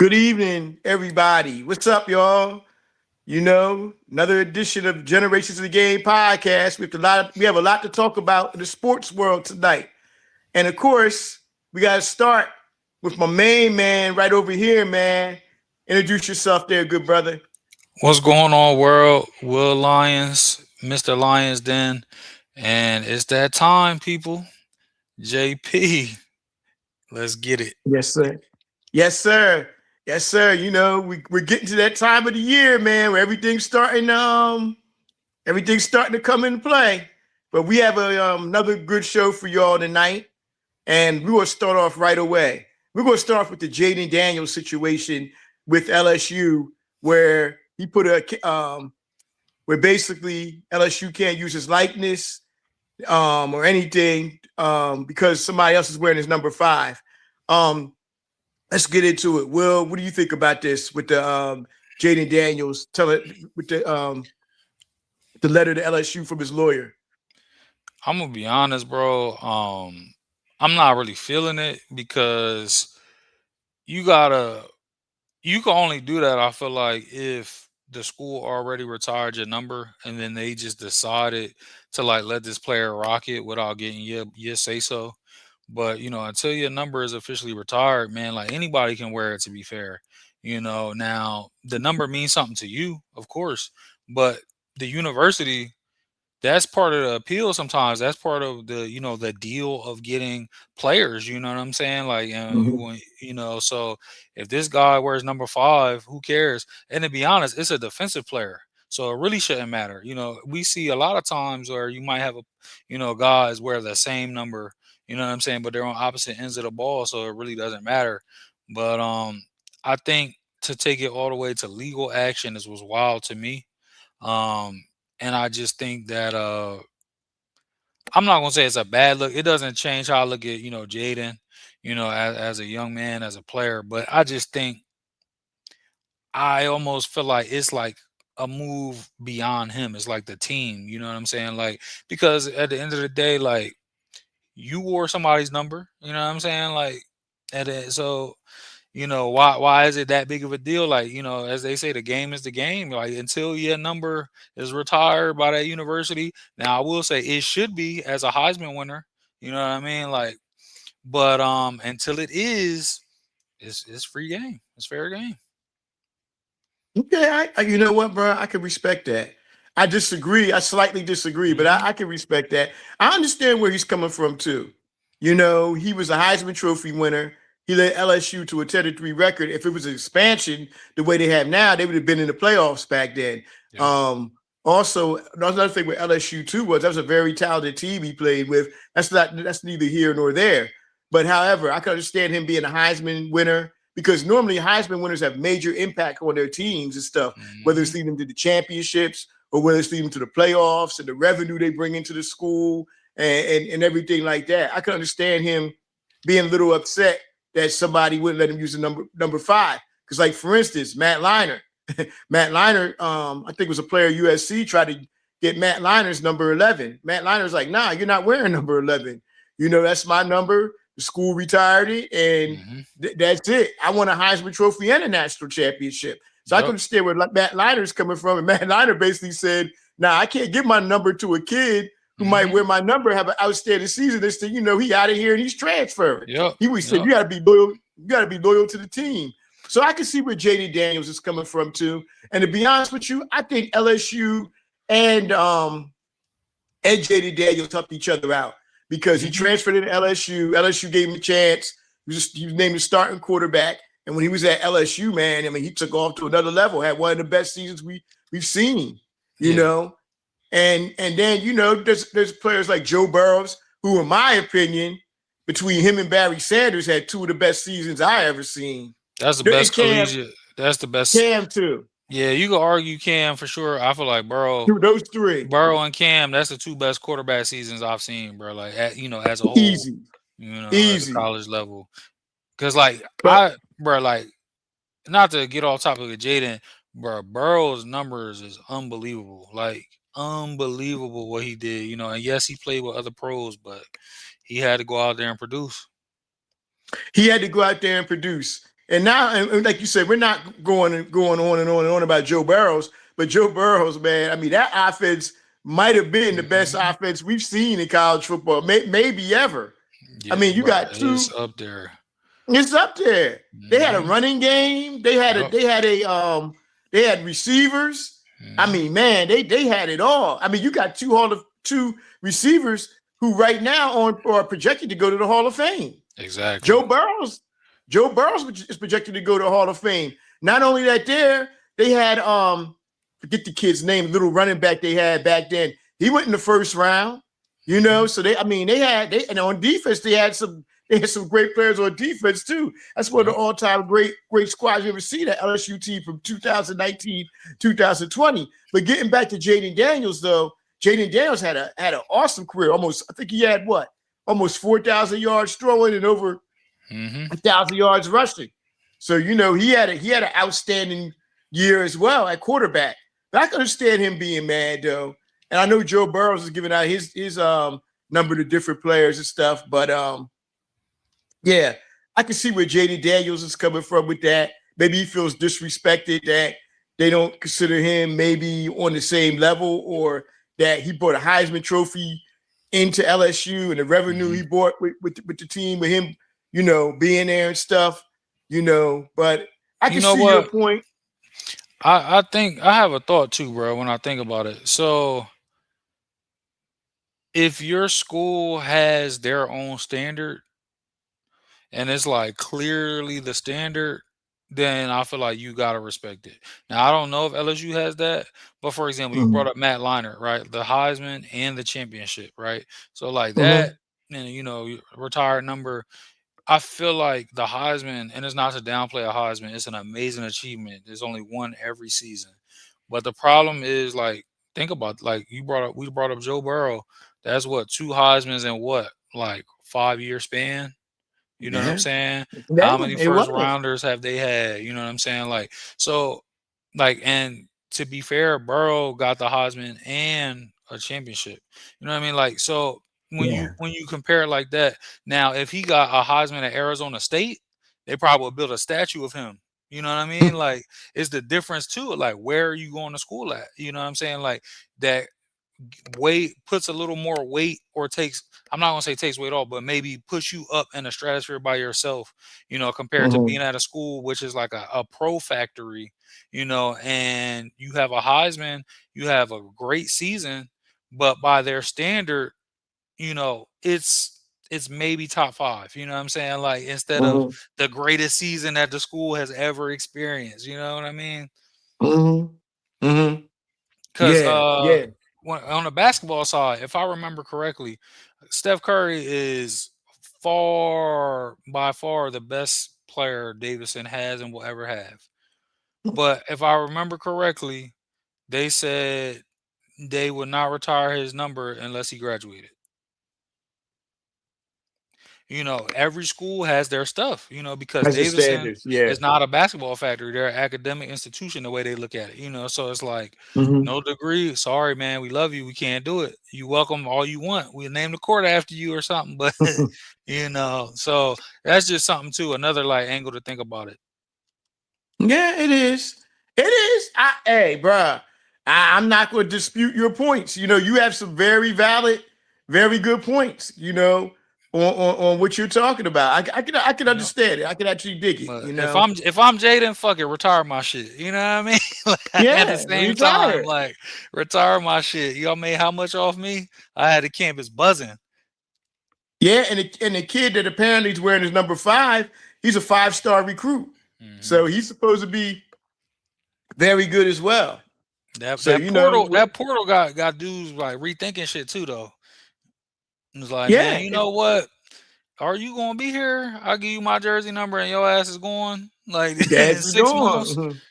Good evening, everybody. What's up, y'all? Another edition of Generations of the Game podcast. We have a lot to talk about in the sports world tonight. And of course, we got to start with my main man right over here, man. Introduce yourself there, good brother. What's going on, world? Will Lyons, Mr. Lyons, Den, and it's that time, people. JP, let's get it. Yes, sir. Yes, sir. Yes, sir. We're getting to that time of the year, man, where everything's starting to come into play. But we have another good show for y'all tonight. And we're going to start off right away. We're going to start off with the Jaden Daniels situation with LSU, where he put where basically LSU can't use his likeness or anything because somebody else is wearing his number 5. Um, let's get into it. Will, what do you think about this with the Jaden Daniels with the letter to LSU from his lawyer? I'm gonna be honest, bro. I'm not really feeling it because you gotta you can only do that. I feel like if the school already retired your number and then they just decided to like let this player rock it without getting your say so. But until your number is officially retired, man, like anybody can wear it. To be fair, now the number means something to you, of course, but the university, that's part of the appeal sometimes. That's part of the deal of getting players, you know what I'm saying? Like, Mhm. so if this guy wears number 5, who cares? And to be honest, it's a defensive player. So it really shouldn't matter. We see a lot of times where you might have guys wear the same number, you know what I'm saying, but they're on opposite ends of the ball, so it really doesn't matter. But I think to take it all the way to legal action is was wild to me. Um, and I just think that I'm not gonna say it's a bad look. It doesn't change how I look at Jaden, as a young man, as a player. But I just think I almost feel like it's like a move beyond him. It's like the team. You know what I'm saying? Like because at the end of the day, like you wore somebody's number. You know what I'm saying? Like so why is it that big of a deal? Like, as they say, the game is the game. Like until your number is retired by that university. Now I will say it should be as a Heisman winner. You know what I mean? Like, but until it is, it's free game. It's fair game. Okay, you know what, bro? I can respect that. I disagree. I slightly disagree, but Hmm. I can respect that. I understand where he's coming from too. He was a Heisman Trophy winner. He led LSU to a 10-3 record. If it was an expansion the way they have now, they would have been in the playoffs back then. Yep. Um, Also, another thing with LSU too was that was a very talented team he played with. That's neither here nor there. But however, I can understand him being a Heisman winner because normally Heisman winners have major impact on their teams and stuff, whether it's Hmm. leading them to the championships or whether it's leading them to the playoffs and the revenue they bring into the school and everything like that. I can understand him being a little upset that somebody wouldn't let him use the number 5. Because, like for instance, Matt Leinart, Matt Leinart, I think was a player USC tried to get Matt Leinert's number 11. Matt Leinert's like, nah, you're not wearing number 11. That's my number. The school retired it, and Hmm. that's it. I won a Heisman Trophy and a national championship. So I can Yep. understand where Matt Leinert's coming from. And Matt Leinart basically said, nah, I can't give my number to a kid who might wear Hmm. my number, have an outstanding season. This thing, he out of here and he's transferring. Yep. He would said, Yep. you gotta be loyal, to the team. So I can see where JD Daniels is coming from too. And to be honest with you, I think LSU and JD Daniels helped each other out because he Hmm. transferred to LSU. LSU gave him a chance. He was named the starting quarterback. And when he was at LSU, man, I mean, he took off to another level, had one of the best seasons we've seen, you Yeah. know. And then, there's players like Joe Burrows, who, in my opinion, between him and Barry Sanders, had two of the best seasons I ever seen. That's the And best collegiate. That's the best. Cam too. Yeah, you could argue Cam for sure. I feel like Those three. Burrow and Cam, that's the two best quarterback seasons I've seen, bro. Like, as a whole, Easy. at the Easy. college level. Because, like, But like, not to get off topic of Jaden, bro, Burrow's numbers is unbelievable. Like, unbelievable what he did, And yes, he played with other pros, but he had to go out there and produce. he had to go out there and produce. And now, and like you said, we're not going on and on and on about Joe Burrows, but Joe Burrows, man, I mean, that offense might have been the best offense we've seen in college football, maybe ever. I Yeah, mean, you bro, got it's two. up there. It's up there. They had a Mm-hmm. running game. They had a. Yep. They had receivers. I Mm-hmm. mean, man, they had it all. I mean, you got two receivers who right now are projected to go to the Hall of Fame. Exactly. Joe Burrows. Joe Burrows is projected to go to the Hall of Fame. Not only that, they had forget the kid's name, little running back they had back then. He went in the first round. You know, so and on defense they had some great players on defense too. That's one of Yep. the all-time great squads you ever see, that LSU team from 2019, 2020. But getting back to Jaden Daniels, though, Jaden Daniels had an awesome career. I think he had almost 4,000 yards throwing and over Mm-hmm. 1,000 yards rushing. So he had an outstanding year as well at quarterback. But I can understand him being mad though. And I know Joe Burrows is giving out his number to different players and stuff. But yeah, I can see where Jaden Daniels is coming from with that. Maybe he feels disrespected that they don't consider him maybe on the same level, or that he brought a Heisman Trophy into LSU and the revenue he brought with the team, with him, being there and stuff, But I You can know see your what? point. I think I have a thought too, bro, when I think about it. So if your school has their own standard and it's like clearly the standard, then I feel like you gotta respect it. Now I don't know if LSU has that, but for example, you brought Mm-hmm. up Matt Leinart, right? The Heisman and the championship, right? So like that, Mm-hmm. and retired number. I feel like the Heisman, and it's not to downplay a Heisman, it's an amazing achievement. There's only one every season. But the problem is, like, think about, like, we brought up Joe Burrow. That's what, two Heismans in what, like 5 year span? You know what I'm Yeah, saying? yeah, How many it first was. rounders have they had? You know what I'm saying? Like, so, like, and to be fair, Burrow got the Heisman and a championship. You know what I mean? Like, so Yeah. when you compare it like that, now if he got a Heisman at Arizona State, they probably would build a statue of him. You know what I mean? Like, it's the difference too. Like, where are you going to school at? You know what I'm saying? Like that weight puts a little more weight, or takes, I'm not gonna say takes weight off, but maybe push you up in the stratosphere by yourself, compared to Mm-hmm. being at a school which is like a pro factory, and you have a Heisman, you have a great season, but by their standard, it's maybe top five, you know what I'm saying? Like, instead of Mm-hmm. the greatest season that the school has ever experienced, you know what I mean? Mm-hmm. Mm-hmm. Because Yeah, yeah. on the basketball side, if I remember correctly, Steph Curry is by far the best player Davidson has and will ever have. But if I remember correctly, they said they would not retire his number unless he graduated. Every school has their stuff, because That's the Davidson standards. Yeah. is not a basketball factory. They're an academic institution, the way they look at it. So it's like, Mm-hmm. no degree. Sorry, man. We love you. We can't do it. You welcome all you want. We'll name the court after you or something. But, so that's just something too. Another like angle to think about it. Yeah, it is. It is. Hey, bruh, I'm not going to dispute your points. You have some very valid, very good points. On what you're talking about. I can Yep. understand it. I can actually dig it. But if I'm Jaden, fuck it, retire my shit. You know what I mean? Like, at the Yeah, same time, retire. like, retire my shit. Y'all made how much off me? I had the campus buzzing. Yeah, and the kid that apparently is wearing his number 5, he's a 5-star recruit. Hmm. So he's supposed to be very good as well. That So that portal that portal got dudes like rethinking shit too though. It's like, man, yeah, you know what? Are you gonna be here? I'll give you my jersey number and your ass is going like in that's 6 months. gone.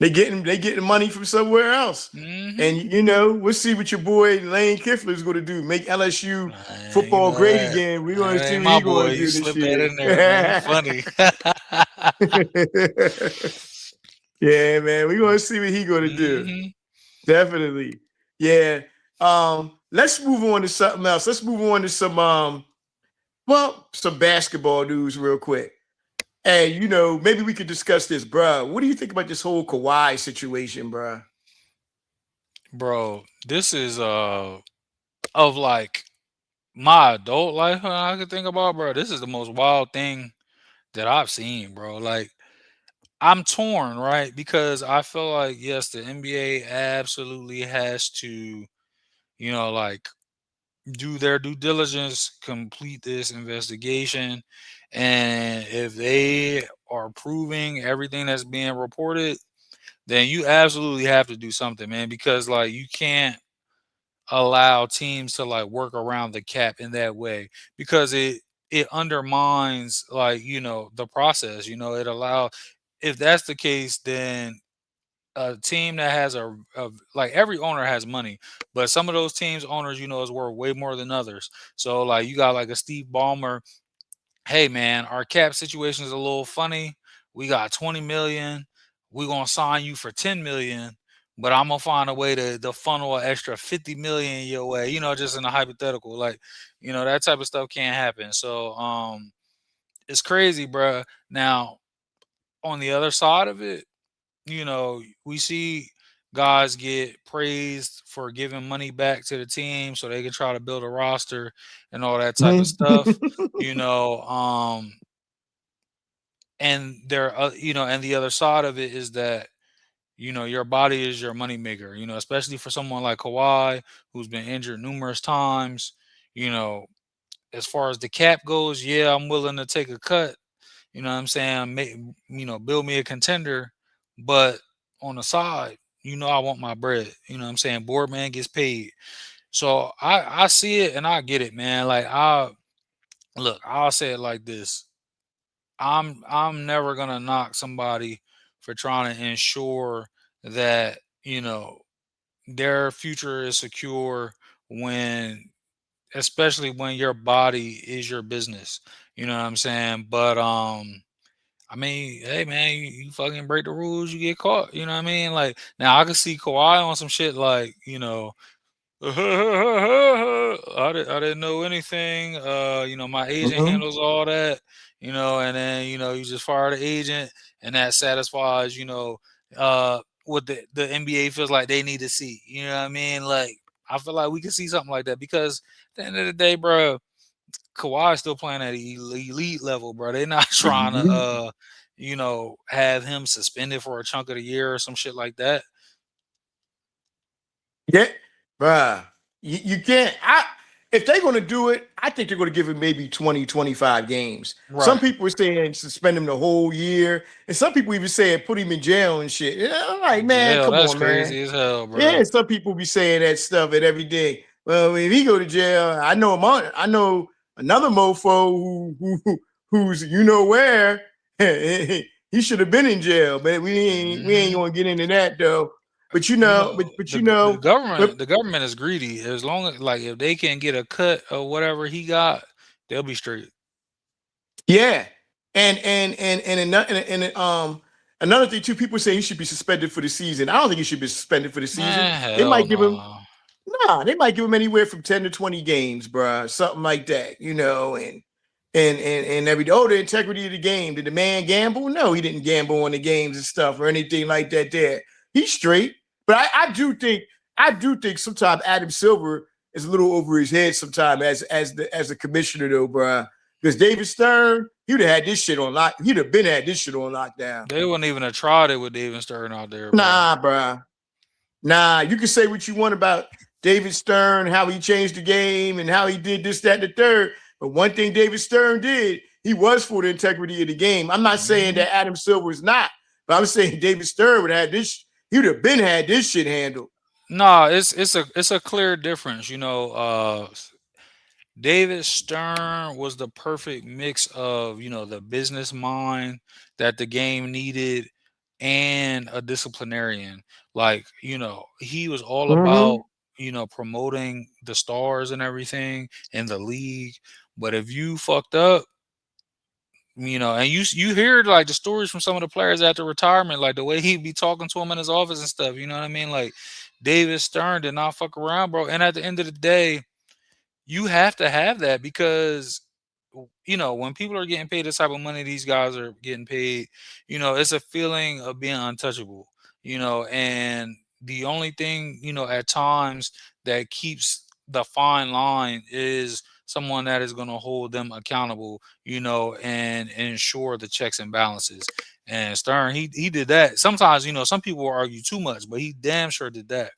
They getting money from somewhere else. Hmm. And we'll see what your boy Lane Kiffler is going to do. Make LSU Man, football great again. We're going to that see ain't what my he's going boy. to You do this slip that year. in there, man. You funny. Yeah, man. We're going to see what he's going to do. Hmm. Definitely. Yeah. Let's move on to something else. Let's move on to some basketball news real quick. And you know, maybe we could discuss this, bro. What do you think about this whole Kawhi situation, bro? Bro, this is of like my adult life I can think about, bro. This is the most wild thing that I've seen, bro. Like I'm torn, right? Because I feel like yes, the NBA absolutely has to, like do their due diligence, complete this investigation, and if they are proving everything that's being reported, then you absolutely have to do something, man, because like you can't allow teams to like work around the cap in that way because it undermines like the process. It allow if that's the case, then a team that has like every owner has money, but some of those teams owners is worth way more than others. So like you got like a Steve Ballmer. Hey man, our cap situation is a little funny. We got 20 million. We're gonna sign you for 10 million, but I'm gonna find a way to funnel an extra 50 million your way, just in a hypothetical. Like, that type of stuff can't happen. So it's crazy, bruh. Now, on the other side of it, we see guys get praised for giving money back to the team so they can try to build a roster and all that type of stuff. You know, um, and and the other side of it is that your body is your moneymaker. Especially for someone like Kawhi who's been injured numerous times. You know, as far as the cap goes, yeah, I'm willing to take a cut. You know what I'm saying? Build me a contender, but on the side, I want my bread. You know what I'm saying? Boardman gets paid. So I see it and I get it, man. Like I'll say it like this. I'm never gonna knock somebody for trying to ensure that, their future is secure when especially when your body is your business. You know what I'm saying? But I mean, hey man, you fucking break the rules, you get caught. You know what I mean? Like now I can see Kawhi on some shit like, I didn't know anything. My agent Mhm. handles all that, and then, you just fire the agent and that satisfies, what the NBA feels like they need to see. You know what I mean? Like I feel like we can see something like that because at the end of the day, bro, Kawhi is still playing at elite level, bro. They're not trying to Mhm. have him suspended for a chunk of the year or some shit like that. Yeah, bruh. You can't. If they're going to do it, I think they're going to give him maybe 20, 25 games. Some Right. people are saying suspend him the whole year, and some people even saying put him in jail and shit. Yeah, I'm like, man, Hell, come that's on, man. crazy as hell, Yeah, bro. and some people be saying that stuff at every day. Well, if he go to jail, I know him. I know another mofo who's where. He should have been in jail, but we ain't Hmm. gonna get into that though. But You know, but the but government the government is greedy. As long as like if they can get a cut of whatever he got, they'll be straight. yeah, another thing too. People say he should be suspended for the season. I don't think he should be suspended for the season. Man, They hell might give him no. Nah, they might give him anywhere from 10 to 20 games, bruh. Something like that, and every the integrity of the game. Did the man gamble? No, he didn't gamble on the games and stuff or anything like that there. He's straight. But I do think sometimes Adam Silver is a little over his head sometimes as a commissioner though, bruh. Because David Stern, he'd have had this shit on lock. He'd have been had this shit on lockdown. They wouldn't even have tried it with David Stern out there, bro. Nah, bruh. Nah, you can say what you want about David Stern, how he changed the game and how he did this, that, and the third. But one thing David Stern did, he was for the integrity of the game. I'm not saying Hmm. that Adam Silver is not, but I'm saying David Stern would have this, he would have been had this shit handled. Nah, it's a clear difference. David Stern was the perfect mix of, the business mind that the game needed and a disciplinarian. Like, he was all about, Mm-hmm. promoting the stars and everything in the league. But if you fucked up, and you hear like the stories from some of the players after retirement, like the way he'd be talking to him in his office and stuff, you know what I mean? Like David Stern did not fuck around, bro. And at the end of the day, you have to have that because when people are getting paid this type of money, these guys are getting paid. It's a feeling of being untouchable. And the only thing at times that keeps the fine line is someone that is going to hold them accountable, and ensure the checks and balances. And Stern, he did that. Sometimes, some people will argue too much, but he damn sure did that.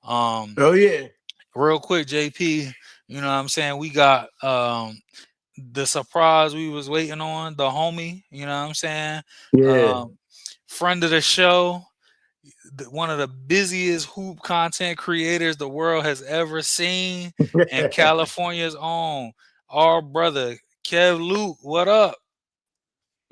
Oh yeah. Real quick, JP, what I'm saying? We got the surprise we was waiting on, the homie, what I'm saying? Yeah. Um, friend of the show, one of the busiest hoop content creators the world has ever seen, and California's own, our brother Kev Luke. What up?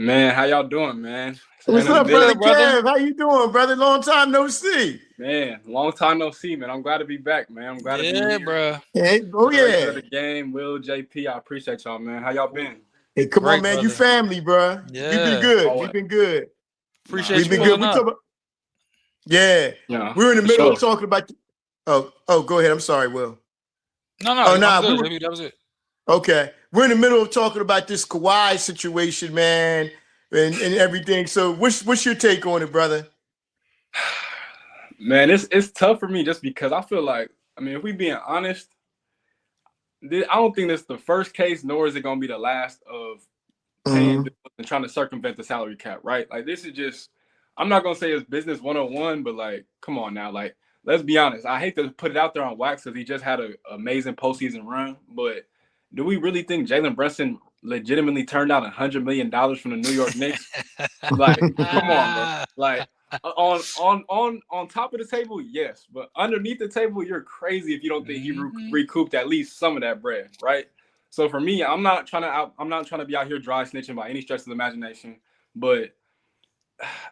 Man, how y'all doing, man? It's What's been a up, brother Good, minute. brother. Kev? How you doing, brother? Long time no see. Man, long time no see, man. I'm glad to be back, man. I'm glad to be Yeah, here. bro. Hey, oh Federation of yeah. the game, Will, JP. I appreciate y'all, man. How y'all been? Hey, come on, Great, man. You brother. family, bro. We've been Yeah. good. Oh, We've been good. nah, Appreciate We've you been man. good. pulling We up. talk about, yeah. Yeah, We were in the for middle sure. of talking about. Oh, go ahead. I'm sorry, Will. No, Oh, I'm nah. good. JP, that was it. Okay. We're in the middle of talking about this Kawhi situation, man, and everything. So, what's your take on it, brother? Man, it's tough for me just because I feel like, I mean, if we being honest, I don't think this is the first case, nor is it going to be the last of paying Mm-hmm. bills and trying to circumvent the salary cap, right? Like, this is just, I'm not going to say it's business 101, but like, come on now. Like, let's be honest. I hate to put it out there on wax because he just had an amazing postseason run, but do we really think Jalen Brunson legitimately turned out $100 million from the New York Knicks? Like, come on, bro. Like, on top of the table, yes, but underneath the table, you're crazy if you don't think he recouped at least some of that bread, right? So for me, I'm not trying to be out here dry snitching by any stretch of the imagination, but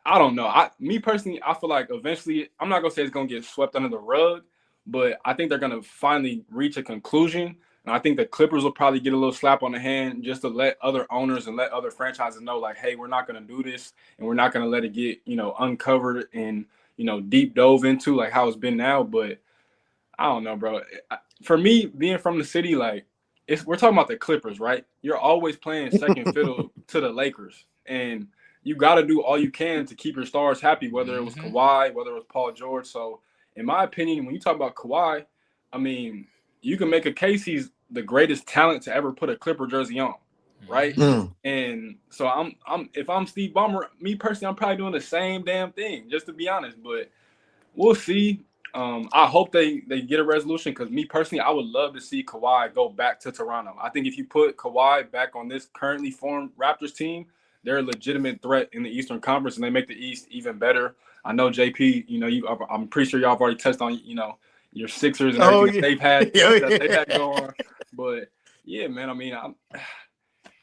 I don't know. Me personally, I feel like eventually, I'm not gonna say it's gonna get swept under the rug, but I think they're gonna finally reach a conclusion. And I think the Clippers will probably get a little slap on the hand just to let other owners and let other franchises know, like, hey, we're not gonna do this, and we're not gonna let it get uncovered and deep dove into like how it's been now. But I don't know, bro. For me, being from the city, like we're talking about the Clippers, right? You're always playing second fiddle to the Lakers, and you got to do all you can to keep your stars happy. Whether it was Kawhi, whether it was Paul George. So, in my opinion, when you talk about Kawhi, I mean, you can make a case he's the greatest talent to ever put a Clipper jersey on, right? Mm. And so if I'm Steve Ballmer, me personally, I'm probably doing the same damn thing, just to be honest. But we'll see. I hope they get a resolution because me personally, I would love to see Kawhi go back to Toronto. I think if you put Kawhi back on this currently formed Raptors team, they're a legitimate threat in the Eastern Conference, and they make the East even better. I know JP, I'm pretty sure y'all have already touched on, your Sixers and Oh everything yeah. that they've had going. But yeah, man, I mean,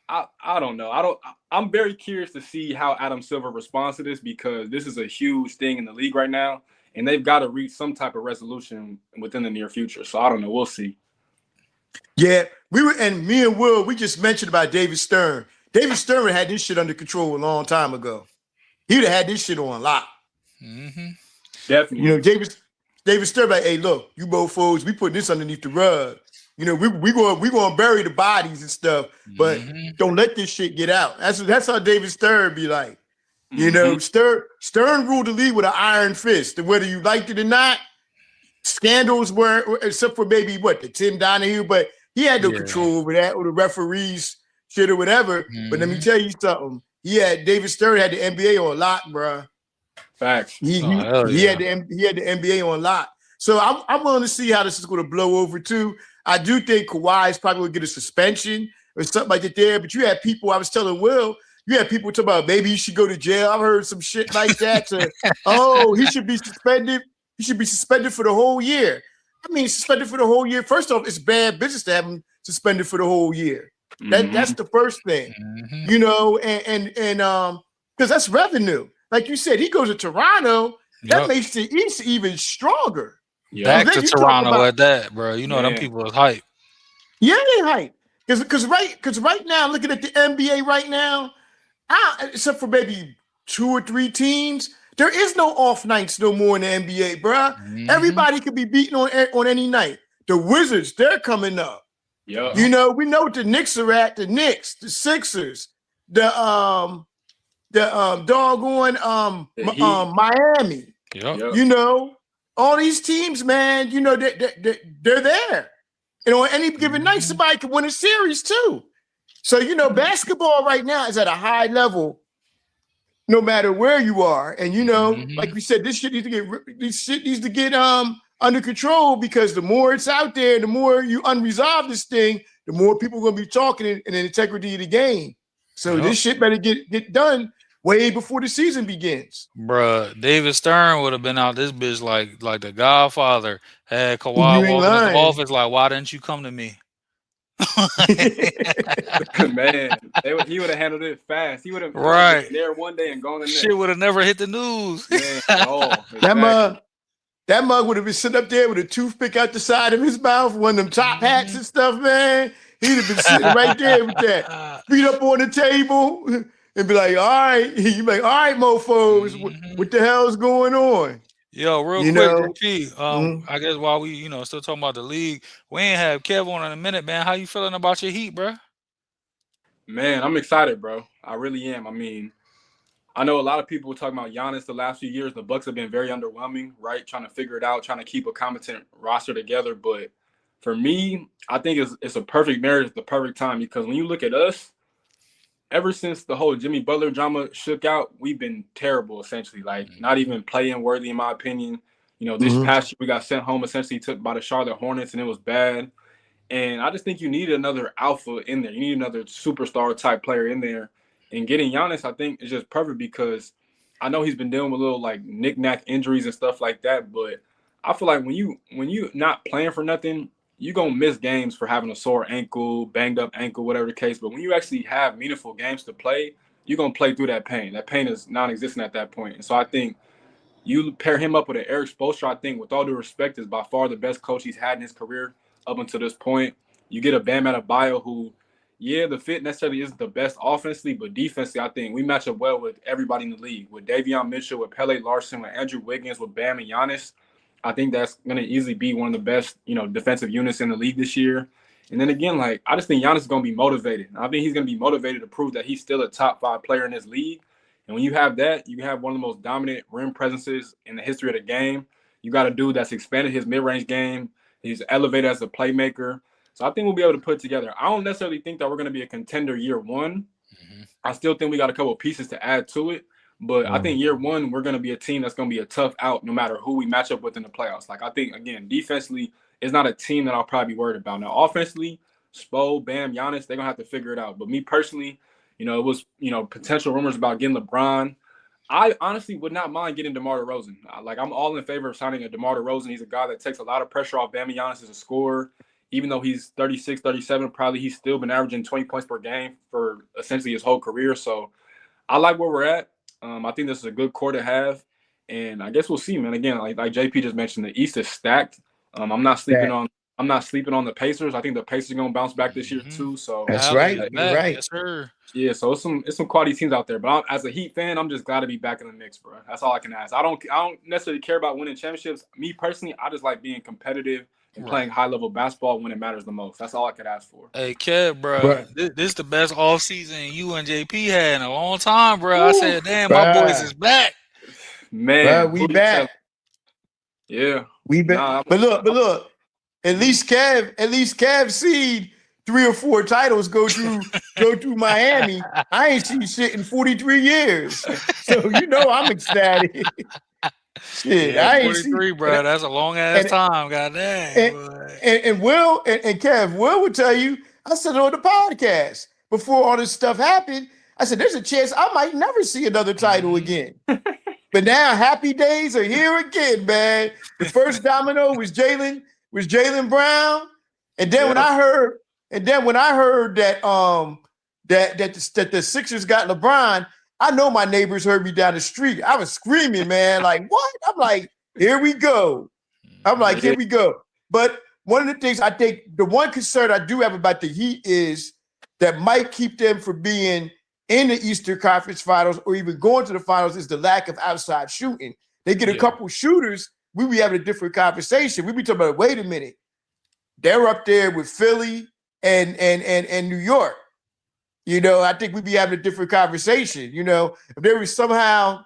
I don't know. I'm very curious to see how Adam Silver responds to this because this is a huge thing in the league right now, and they've got to reach some type of resolution within the near future. So I don't know. We'll see. Yeah, me and Will, we just mentioned about David Stern. David Stern had this shit under control a long time ago. He'd have had this shit on lock. Definitely. David Stern like, hey, look, you both fools, we putting this underneath the rug. We gonna bury the bodies and stuff, but don't let this shit get out. That's how David Stern be like. Stern ruled the league with an iron fist, and whether you liked it or not, scandals were, except for maybe the Tim Donahue, but he had no control over that or the referees shit or whatever. But let me tell you something. David Stern had the NBA on lock, bro. Facts. He had the NBA on lock. So I'm willing to see how this is going to blow over too. I do think Kawhi is probably going to get a suspension or something like that there. But you had people, I was telling Will, you had people talking about maybe he should go to jail. I've heard some shit like that. He should be suspended. He should be suspended for the whole year. I mean, suspended for the whole year. First off, it's bad business to have him suspended for the whole year. That's the first thing, and because that's revenue. Like you said, he goes to Toronto. That makes the East even stronger. Back to Toronto at that, bro. Them people is hype. Yeah, they hype. Because right now, looking at the NBA right now, except for maybe 2 or 3 teams, there is no off nights no more in the NBA, bro. Everybody could be beaten on any night. The Wizards, they're coming up. Yep. You know, we know what the Knicks are at. The Knicks, the Sixers, the doggone Miami. Yep. You know, all these teams, man. You know, they're there. And on any given night, somebody can win a series too. So you know, basketball right now is at a high level, no matter where you are. And you know, like we said, this shit needs to get under control, because the more it's out there, the more you unresolve this thing, the more people are gonna be talking in the integrity of the game. So this shit better get done way before the season begins. Bruh, David Stern would have been out this bitch like the Godfather. Had You Kawhi ain't walking in the lying. office like, why didn't you come to me? Man, he would have handled it fast. He would have Right. been there one day and gone the next. Shit would have never hit the news. Man, at all. That mug would have been sitting up there with a toothpick out the side of his mouth, one of them top hats and stuff, man. He'd have been sitting right there with that, feet up on the table, and be like, all right. You'd be like, all right, mofos, what the hell's going on? Yo, real quick, JP, I guess while we, still talking about the league, we ain't have Kev on in a minute, man. How you feeling about your Heat, bro? Man, I'm excited, bro. I really am. I mean, I know a lot of people were talking about Giannis the last few years. The Bucks have been very underwhelming, right? Trying to figure it out, trying to keep a competent roster together. But for me, I think it's a perfect marriage at the perfect time, because when you look at us, ever since the whole Jimmy Butler drama shook out, we've been terrible, essentially. Like, not even playing worthy, in my opinion. You know, this past year we got sent home, essentially took by the Charlotte Hornets, and it was bad. And I just think you need another alpha in there. You need another superstar type player in there. And getting Giannis, I think, is just perfect, because I know he's been dealing with little like knick-knack injuries and stuff like that. But I feel like when you not playing for nothing, you're going to miss games for having a sore ankle, banged up ankle, whatever the case. But when you actually have meaningful games to play, you're going to play through that pain. That pain is non-existent at that point. And so I think you pair him up with an Eric Spoelstra, I think, with all due respect, is by far the best coach he's had in his career up until this point. You get a Bam Adebayo who, yeah, the fit necessarily isn't the best offensively, but defensively, I think we match up well with everybody in the league. With Davion Mitchell, with Pele Larson, with Andrew Wiggins, with Bam and Giannis. I think that's going to easily be one of the best, defensive units in the league this year. And then again, like, I just think Giannis is going to be motivated. I think he's going to be motivated to prove that he's still a top 5 player in this league. And when you have that, you have one of the most dominant rim presences in the history of the game. You got a dude that's expanded his mid-range game. He's elevated as a playmaker. So I think we'll be able to put it together. I don't necessarily think that we're going to be a contender year one. I still think we got a couple of pieces to add to it. But I think year one, we're going to be a team that's going to be a tough out no matter who we match up with in the playoffs. Like, I think, again, defensively, it's not a team that I'll probably be worried about. Now, offensively, Spo, Bam, Giannis, they're going to have to figure it out. But me personally, it was, potential rumors about getting LeBron. I honestly would not mind getting DeMar DeRozan. I'm all in favor of signing a DeMar DeRozan. He's a guy that takes a lot of pressure off Bam and Giannis as a scorer. Even though he's 36, 37, probably he's still been averaging 20 points per game for essentially his whole career. So I like where we're at. I think this is a good core to have. And I guess we'll see, man. Again, like JP just mentioned, the East is stacked. I'm not sleeping on the Pacers. I think the Pacers are gonna bounce back this year too. So that's right. You're right. Yes, sir. Yeah, so it's some quality teams out there. But as a Heat fan, I'm just glad to be back in the mix, bro. That's all I can ask. I don't necessarily care about winning championships. Me personally, I just like being competitive and playing high-level basketball when it matters the most. That's all I could ask for. Hey, Kev, bro, this is the best offseason you and JP had in a long time, bro. I said, damn, my boys is back. Man, we back. Yeah. We back. But look, at least Kev seed 3 or 4 titles go through Miami. I ain't seen shit in 43 years. So I'm ecstatic. Shit, yeah, I ain't 43, seen, bro. That's a long ass time. Goddamn. And Will and Kev, Will would tell you, I said it on the podcast before all this stuff happened. I said, there's a chance I might never see another title again. But now happy days are here again, man. The first domino was Jaylen Brown. And then when I heard that that the Sixers got LeBron, I know my neighbors heard me down the street. I was screaming, man, like, what? I'm like, here we go. Here we go. But one of the things I think, the one concern I do have about the Heat is that might keep them from being in the Eastern Conference Finals or even going to the finals is the lack of outside shooting. They get a couple shooters, we be having a different conversation. We be talking about, wait a minute, they're up there with Philly and New York. You know, I think we'd be having a different conversation. You know, if there was somehow,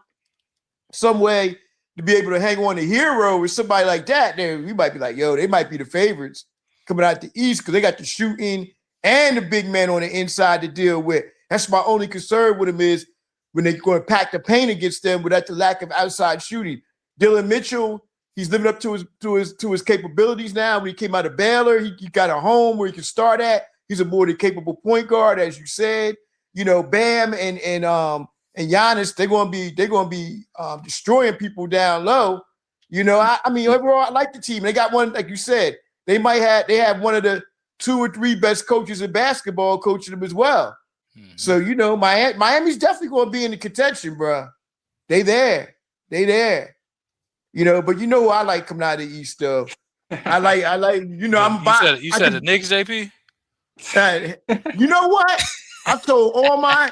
some way to be able to hang on to Hero with somebody like that, then we might be like, yo, they might be the favorites coming out the East because they got the shooting and the big man on the inside to deal with. That's my only concern with them is when they're going to pack the paint against them without the lack of outside shooting. Dylan Mitchell, he's living up to his capabilities now. When he came out of Baylor, he got a home where he can start at. He's a more than capable point guard, as you said. You know, Bam and Giannis, they're gonna be destroying people down low. You know, I mean, overall, I like the team. They got one, like you said, they have one of the 2 or 3 best coaches in basketball coaching them as well. Mm-hmm. So, you know, Miami's definitely gonna be in the contention, bro. They there. You know, but you know who I like coming out of the East though. I like, you know, You said the Knicks, JP? You know what? I told all my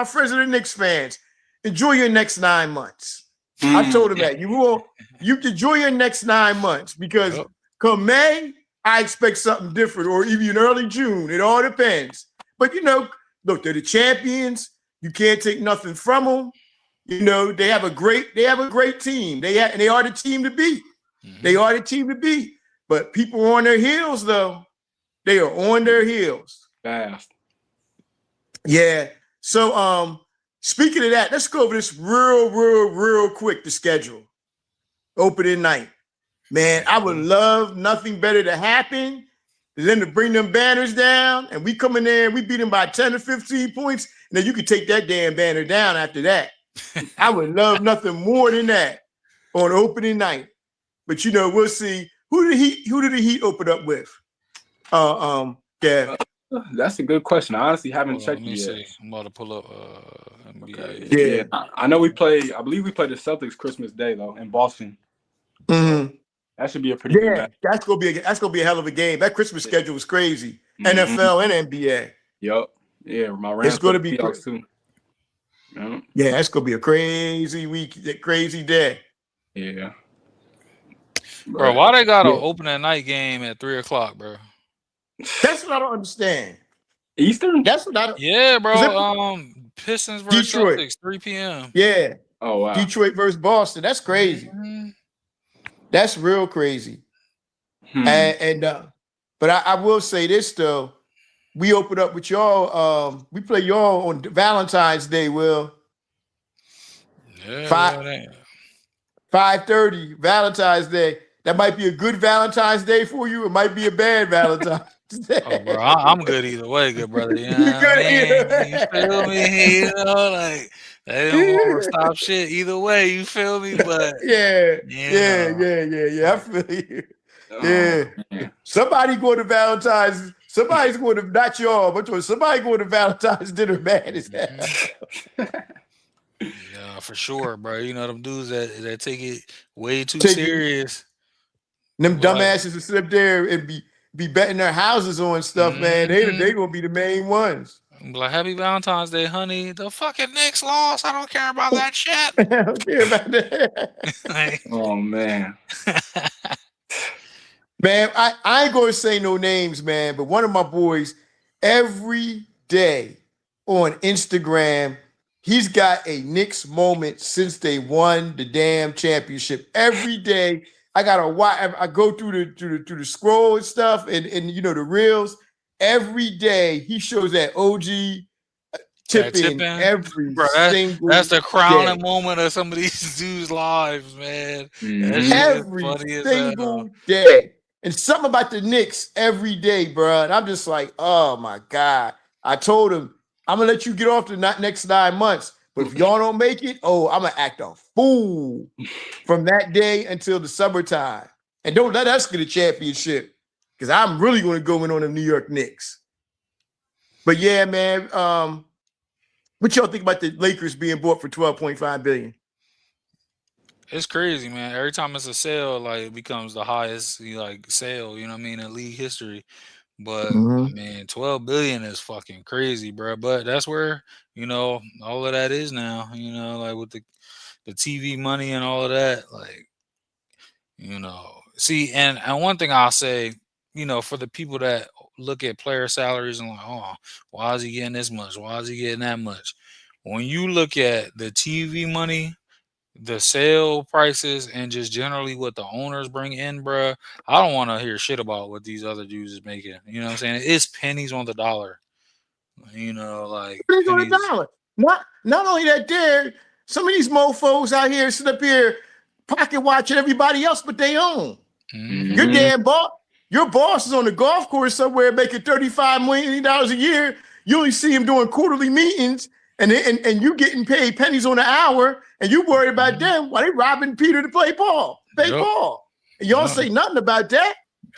friends and the Knicks fans, enjoy your next 9 months. I told them that you enjoy your next 9 months because come May, I expect something different, or even early June. It all depends. But you know, look, they're the champions. You can't take nothing from them. You know, they have a great team. They are the team to beat. Mm-hmm. They are the team to beat. But people are on their heels, though. They are on their heels. Fast. Yeah. So, speaking of that, let's go over this real quick, the schedule. Opening night. Man, I would love nothing better to happen than them to bring them banners down, and we come in there and we beat them by 10 or 15 points, and then you can take that damn banner down after that. I would love nothing more than that on opening night. But, you know, we'll see. Who did the Heat open up with? Yeah. That's a good question. I honestly haven't checked it yet. See. I'm about to pull up. Okay. Yeah. I know I believe we played the Celtics Christmas Day though in Boston. Mm-hmm. That should be a pretty good match. That's gonna be a hell of a game. That Christmas schedule was crazy. Mm-hmm. NFL and NBA. Yep. Yeah, my Rams. It's gonna be too. Yeah, that's gonna be a crazy week, a crazy day. Yeah. Bro, why they got an opening night game at 3:00, bro? That's what I don't understand. Eastern? That's what I don't. Yeah, bro. Pistons versus Detroit. Celtics, 3 p.m. Yeah. Oh wow. Detroit versus Boston. That's crazy. Mm-hmm. That's real crazy. But I will say this though. We open up with y'all. We play y'all on Valentine's Day, Will. Yeah. 5:30 Valentine's Day. That might be a good Valentine's Day for you. It might be a bad Valentine's Day. Oh, bro, I'm good either way, good brother. You know what I mean? You feel me? You know, like they don't want to stop shit either way. You feel me? But yeah. I feel you. Yeah. Somebody going to Valentine's. Somebody's going to, not y'all, but somebody going to Valentine's dinner mad as hell. Yeah, for sure, bro. You know them dudes that take it way too serious. Them dumbasses that sit up there and be betting their houses on stuff, man. They gonna be the main ones. I'm like, happy Valentine's Day, honey. The fucking Knicks lost. I don't care about that shit. I don't care about that. Oh man. Man, I ain't gonna say no names, man, but one of my boys every day on Instagram, he's got a Knicks moment since they won the damn championship. Every day, I go through the scroll and stuff, and you know the reels. Every day he shows that OG tipping every single. That's the crowning day. moment of some of these dudes' lives, man. Every single day, and something about the Knicks every day, bro. And I'm just like, oh my god. I told him I'm gonna let you get off the next 9 months. But if y'all don't make it, I'm gonna act a fool from that day until the summertime. And don't let us get a championship, because I'm really gonna go in on the New York Knicks. But yeah, man, what y'all think about the Lakers being bought for $12.5 billion? It's crazy, man. Every time it's a sale, like it becomes the highest sale, you know what I mean, in league history. But I mean, 12 billion is fucking crazy, bro. But that's where, you know, all of that is now, you know, like with the TV money and all of that, like, you know. See, and one thing I'll say, for the people that look at player salaries and like, oh, why is he getting this much? Why is he getting that much? When you look at the TV money, the sale prices, and just generally what the owners bring in, bruh, I don't want to hear shit about what these other dudes is making. You know what I'm saying? It's pennies on the dollar. Like Pennies on the pennies. dollar. Not only that, there some of these mofos out here sit up here pocket watching everybody else but they own. Mhm. Your damn boss, your boss is on the golf course somewhere making $35 million a year. You only see him doing quarterly meetings, and you getting paid pennies on the hour, and you worried about them while they robbing Peter to play ball. Yep. And y'all Yep. say nothing about that.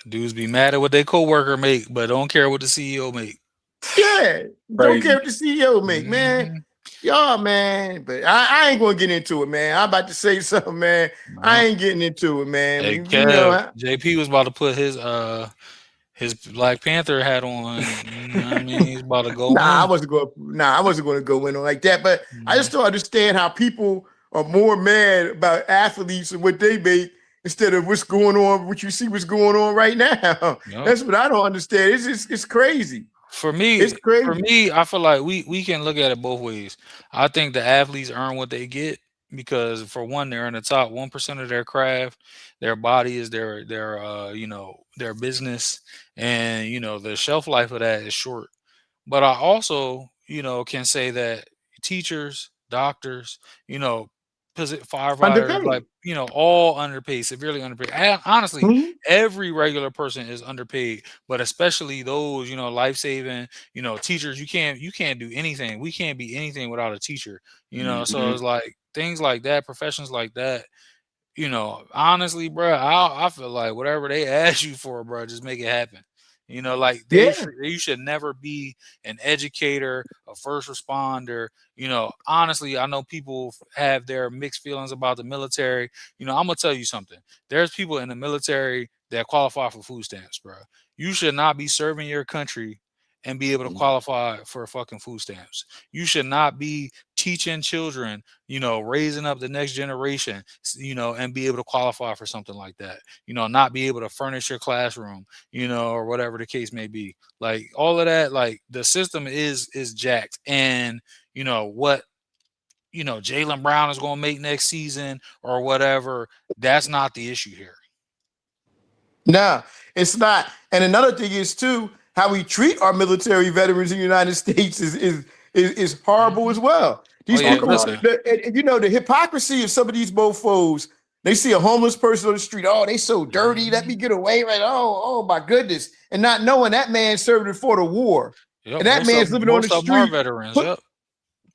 Dudes be mad at what their coworker make, but don't care what the CEO make. Yeah, don't Crazy. care what the CEO make, man. Y'all, man. But I ain't gonna get into it, man. I'm about to say something, man. I ain't getting into it, man. Hey, You Kev, know, JP was about to put his Black Panther hat on. You know what I mean? He's about to go I in. wasn't going to go in on like that. But I just don't understand how people are more mad about athletes and what they make instead of what's going on, what you see what's going on right now. Yep. That's what I don't understand. It's crazy. For me, It's crazy. I feel like we can look at it both ways. I think the athletes earn what they get because, for one, they're in the top 1% of their craft. Their body is their their business, and the shelf life of that is short. But I also can say that teachers, doctors, firefighters, Underpaid. like all underpaid, severely underpaid. Honestly, Mhm. every regular person is underpaid, but especially those life saving teachers. You can't do anything. We can't be anything without a teacher. So it's like things like that, professions like that. Honestly, bro, I feel like whatever they ask you for, bro, just make it happen. Like you should never be an educator, a first responder. Honestly, I know people have their mixed feelings about the military. I'm gonna tell you something. There's people in the military that qualify for food stamps, bro. You should not be serving your country and be able to qualify for fucking food stamps. You should not be teaching children, raising up the next generation, and be able to qualify for something like that. Not be able to furnish your classroom, or whatever the case may be. Like all of that, like the system is jacked. And what Jaylen Brown is going to make next season or whatever, that's not the issue here. No, it's not. And another thing is too, how we treat our military veterans in the United States is horrible as well. These people, the hypocrisy of some of these mofos. They see a homeless person on the street. Oh, they so dirty. Let me get away. Right? Oh my goodness. And not knowing that man served before the war. Yep, And that man's living on the street, veterans.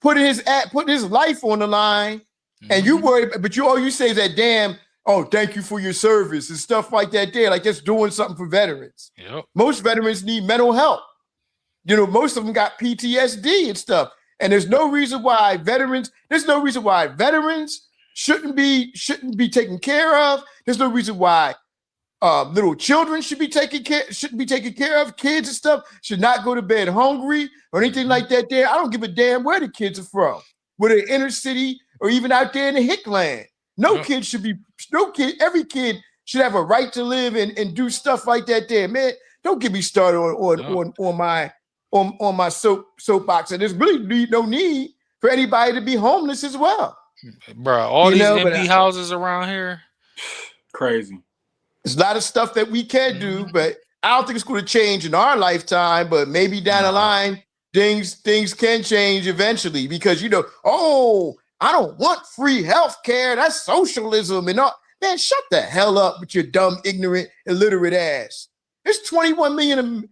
putting his life on the line. And you worry, but all you say is that damn, oh, thank you for your service and stuff like that there. Like that's doing something for veterans. Yep. Most veterans need mental help. Most of them got PTSD and stuff. And there's no reason why veterans shouldn't be taken care of. There's no reason why little children shouldn't be taken care of. Kids and stuff should not go to bed hungry or anything like that there. I don't give a damn where the kids are from, whether inner city or even out there in the hick land. Every kid should have a right to live and do stuff like that there, man. Don't get me started on my soapbox. And there's really no need for anybody to be homeless as well. Bro, all these empty houses around here. Crazy. There's a lot of stuff that we can do, but I don't think it's going to change in our lifetime, but maybe down the line, things can change eventually because, I don't want free health care. That's socialism and all. Man, shut the hell up with your dumb, ignorant, illiterate ass. There's 21%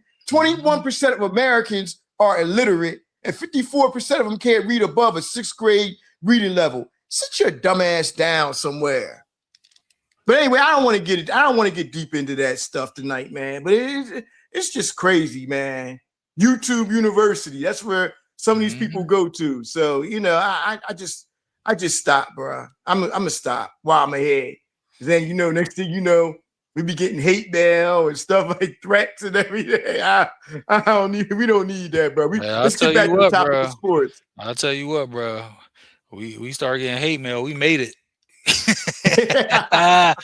of Americans are illiterate, and 54% of them can't read above a 6th grade reading level. Sit your dumb ass down somewhere. But anyway, I don't want to get deep into that stuff tonight, man. But it's just crazy, man. YouTube University, that's where some of these people go to. So, I just stop, bro. I'm gonna stop while I'm ahead. Then, next thing you know, we be getting hate mail and stuff like threats and everything. We don't need that, bro. Let's get back to the topic of sports. I'll tell you what, bro. We started getting hate mail. We made it. That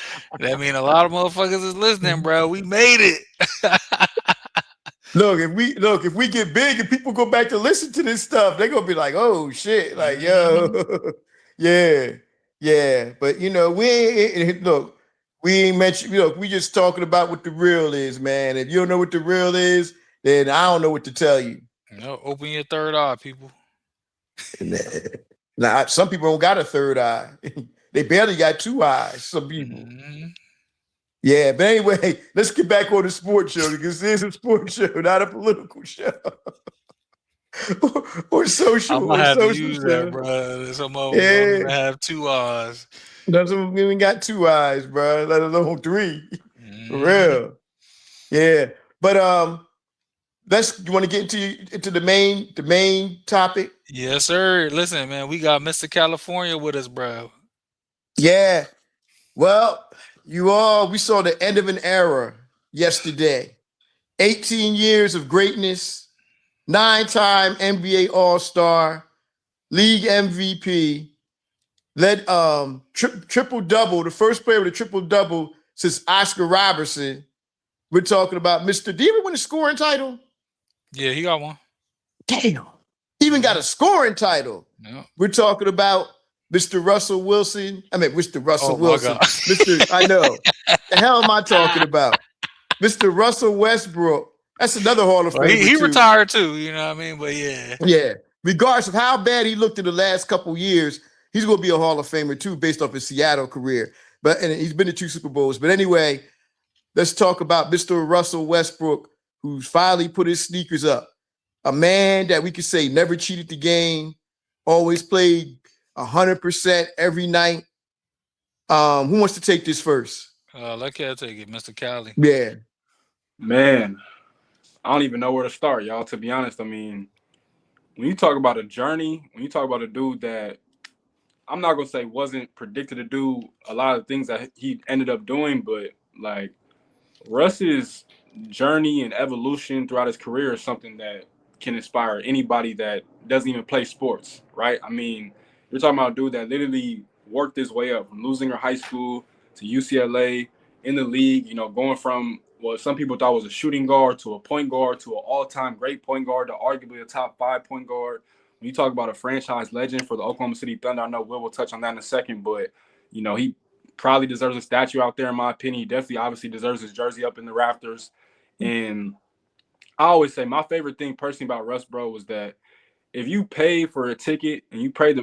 mean a lot of motherfuckers is listening, bro. We made it. If we get big and people go back to listen to this stuff, they're gonna be like, oh shit, like yo, yeah, yeah. But we ain't look, we ain't mentioned, we just talking about what the real is, man. If you don't know what the real is, then I don't know what to tell you. Open your third eye, people. Now, some people don't got a third eye. They barely got two eyes, some people. Yeah, but anyway, let's get back on the sports show because this is a sports show, not a political show. or social. I'm gonna have to use show. that, bro. Some of them don't even have two eyes. Doesn't even got two eyes, bro, let alone three. For real. Yeah. But you want to get into the main topic? Yes, sir. Listen, man, we got Mr. California with us, bro. Yeah. Well, we saw the end of an era yesterday. 18 years of greatness, 9-time NBA All-Star, league MVP, led triple-double, the first player with a triple-double since Oscar Robertson. We're talking about Mr. Did he ever win a scoring title? Yeah, he got one. Damn. Even got a scoring title. Yeah. We're talking about Mr. Russell Wilson. Mr. Russell Wilson. I know. The hell am I talking about? Mr. Russell Westbrook. That's another Hall of Famer. He retired too, you know what I mean? But yeah. Yeah. Regardless of how bad he looked in the last couple years, he's going to be a Hall of Famer too, based off his Seattle career. And he's been to 2 Super Bowls. But anyway, let's talk about Mr. Russell Westbrook, who's finally put his sneakers up. A man that we could say never cheated the game, always played 100% every night. Who wants to take this first? Let Cal take it, Mr. Cali. Yeah. Man, I don't even know where to start, y'all, to be honest. I mean, when you talk about a journey, when you talk about a dude that I'm not going to say wasn't predicted to do a lot of things that he ended up doing, but like Russ's journey and evolution throughout his career is something that can inspire anybody that doesn't even play sports, right? I mean, you're talking about a dude that literally worked his way up from losing her high school to UCLA in the league, going from what some people thought was a shooting guard to a point guard to an all-time great point guard to arguably a top 5 point guard. When you talk about a franchise legend for the Oklahoma City Thunder, I know Will touch on that in a second, but, he probably deserves a statue out there, in my opinion. He definitely obviously deserves his jersey up in the rafters. And I always say my favorite thing personally about Russ, bro, was that if you pay for a ticket and you paid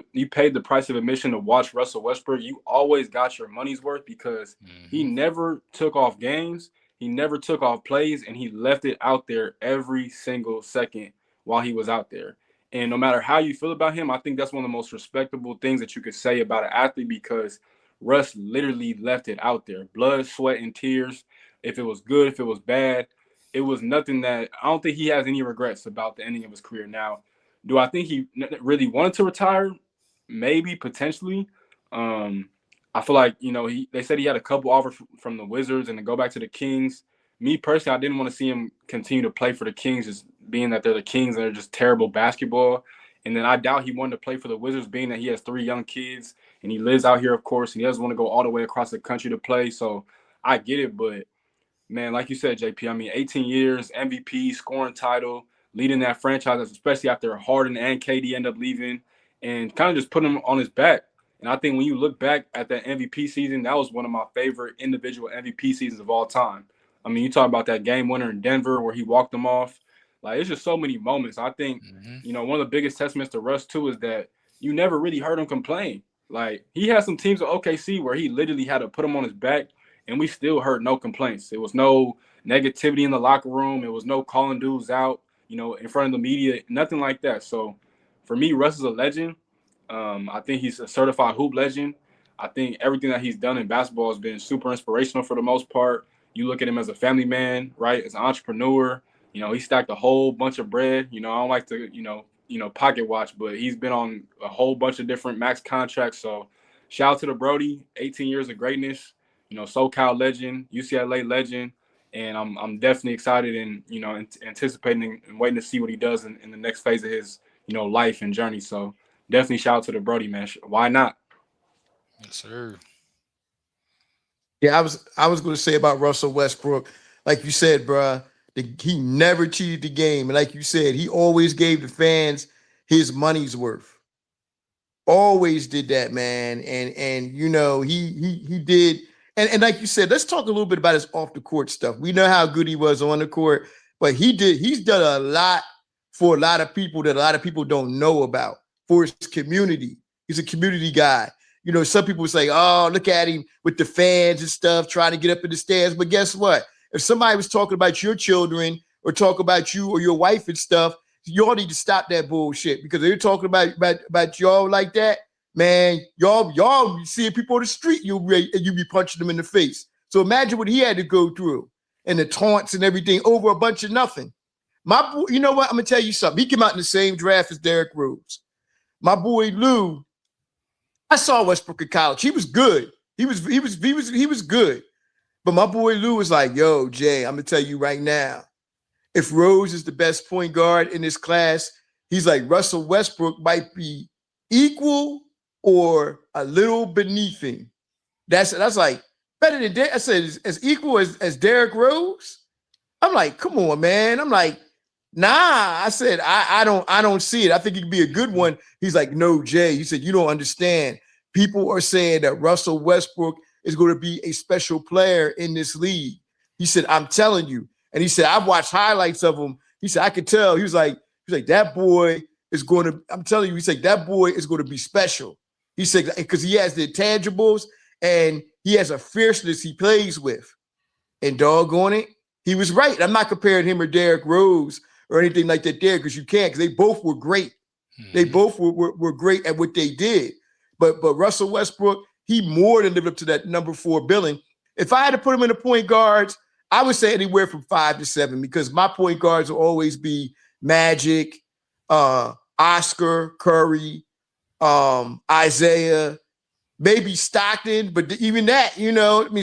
the price of admission to watch Russell Westbrook, you always got your money's worth because he never took off games, he never took off plays, and he left it out there every single second while he was out there. And no matter how you feel about him, I think that's one of the most respectable things that you could say about an athlete because Russ literally left it out there. Blood, sweat, and tears. If it was good, if it was bad, it was nothing that I don't think he has any regrets about the ending of his career. Now, do I think he really wanted to retire? Maybe, potentially. I feel like, they said he had a couple offers from the Wizards and to go back to the Kings. Me personally, I didn't want to see him continue to play for the Kings, just being that they're the Kings and they're just terrible basketball. And then I doubt he wanted to play for the Wizards, being that he has 3 young kids and he lives out here, of course, and he doesn't want to go all the way across the country to play. So I get it, but man, like you said, JP, I mean, 18 years, MVP, scoring title, leading that franchise, especially after Harden and KD end up leaving, and kind of just putting him on his back. And I think when you look back at that MVP season, that was one of my favorite individual MVP seasons of all time. I mean, you talk about that game winner in Denver where he walked them off. Like, it's just so many moments. I think, one of the biggest testaments to Russ, too, is that you never really heard him complain. Like, he had some teams at OKC where he literally had to put him on his back, and we still heard no complaints. It was no negativity in the locker room. It was no calling dudes out, in front of the media, nothing like that. So, for me, Russ is a legend. I think he's a certified hoop legend. I think everything that he's done in basketball has been super inspirational for the most part. You look at him as a family man, right? As an entrepreneur, he stacked a whole bunch of bread. I don't like to, pocket watch, but he's been on a whole bunch of different max contracts. So shout out to the Brody, 18 years of greatness, SoCal legend, UCLA legend. And I'm definitely excited and, anticipating and waiting to see what he does in the next phase of his, life and journey. So definitely shout out to the Brody, man. Why not? Yes, sir. Yeah, I was going to say about Russell Westbrook, like you said, bruh, he never cheated the game, and like you said, he always gave the fans his money's worth. Always did that, man, and he did, and like you said, let's talk a little bit about his off the court stuff. We know how good he was on the court, but he's done a lot for a lot of people that a lot of people don't know about for his community. He's a community guy. Some people say, oh, look at him with the fans and stuff, trying to get up in the stands. But guess what? If somebody was talking about your children or talk about you or your wife and stuff, y'all need to stop that bullshit, because they're talking about y'all like that, man. Y'all seeing people on the street, you be punching them in the face. So imagine what he had to go through and the taunts and everything over a bunch of nothing. My boy, you know what? I'm gonna tell you something. He came out in the same draft as Derrick Rose. My boy Lou, I saw Westbrook in college. He was good. He was good. But my boy Lou was like, yo, Jay, I'm gonna tell you right now, if Rose is the best point guard in this class, he's like, Russell Westbrook might be equal or a little beneath him. That's like better than I said, as equal as Derrick Rose. I'm like, come on, man. I'm like, nah. I said, I don't see it. I think it could be a good one. He's like, no, Jay. He said, you don't understand. People are saying that Russell Westbrook is going to be a special player in this league. He said, I'm telling you. And he said, I've watched highlights of him. He said, I could tell. He was like, that boy is going to, I'm telling you, he said, that boy is going to be special. He said, because he has the intangibles and he has a fierceness he plays with. And doggone it, he was right. I'm not comparing him or Derrick Rose or anything like that there, because you can't, because they both were great. Mm-hmm. They both were great at what they did. But Russell Westbrook, he more than lived up to that number 4 billing. If I had to put him in the point guards, I would say anywhere from 5 to 7, because my point guards will always be Magic, Oscar, Curry, Isaiah, maybe Stockton, but even that,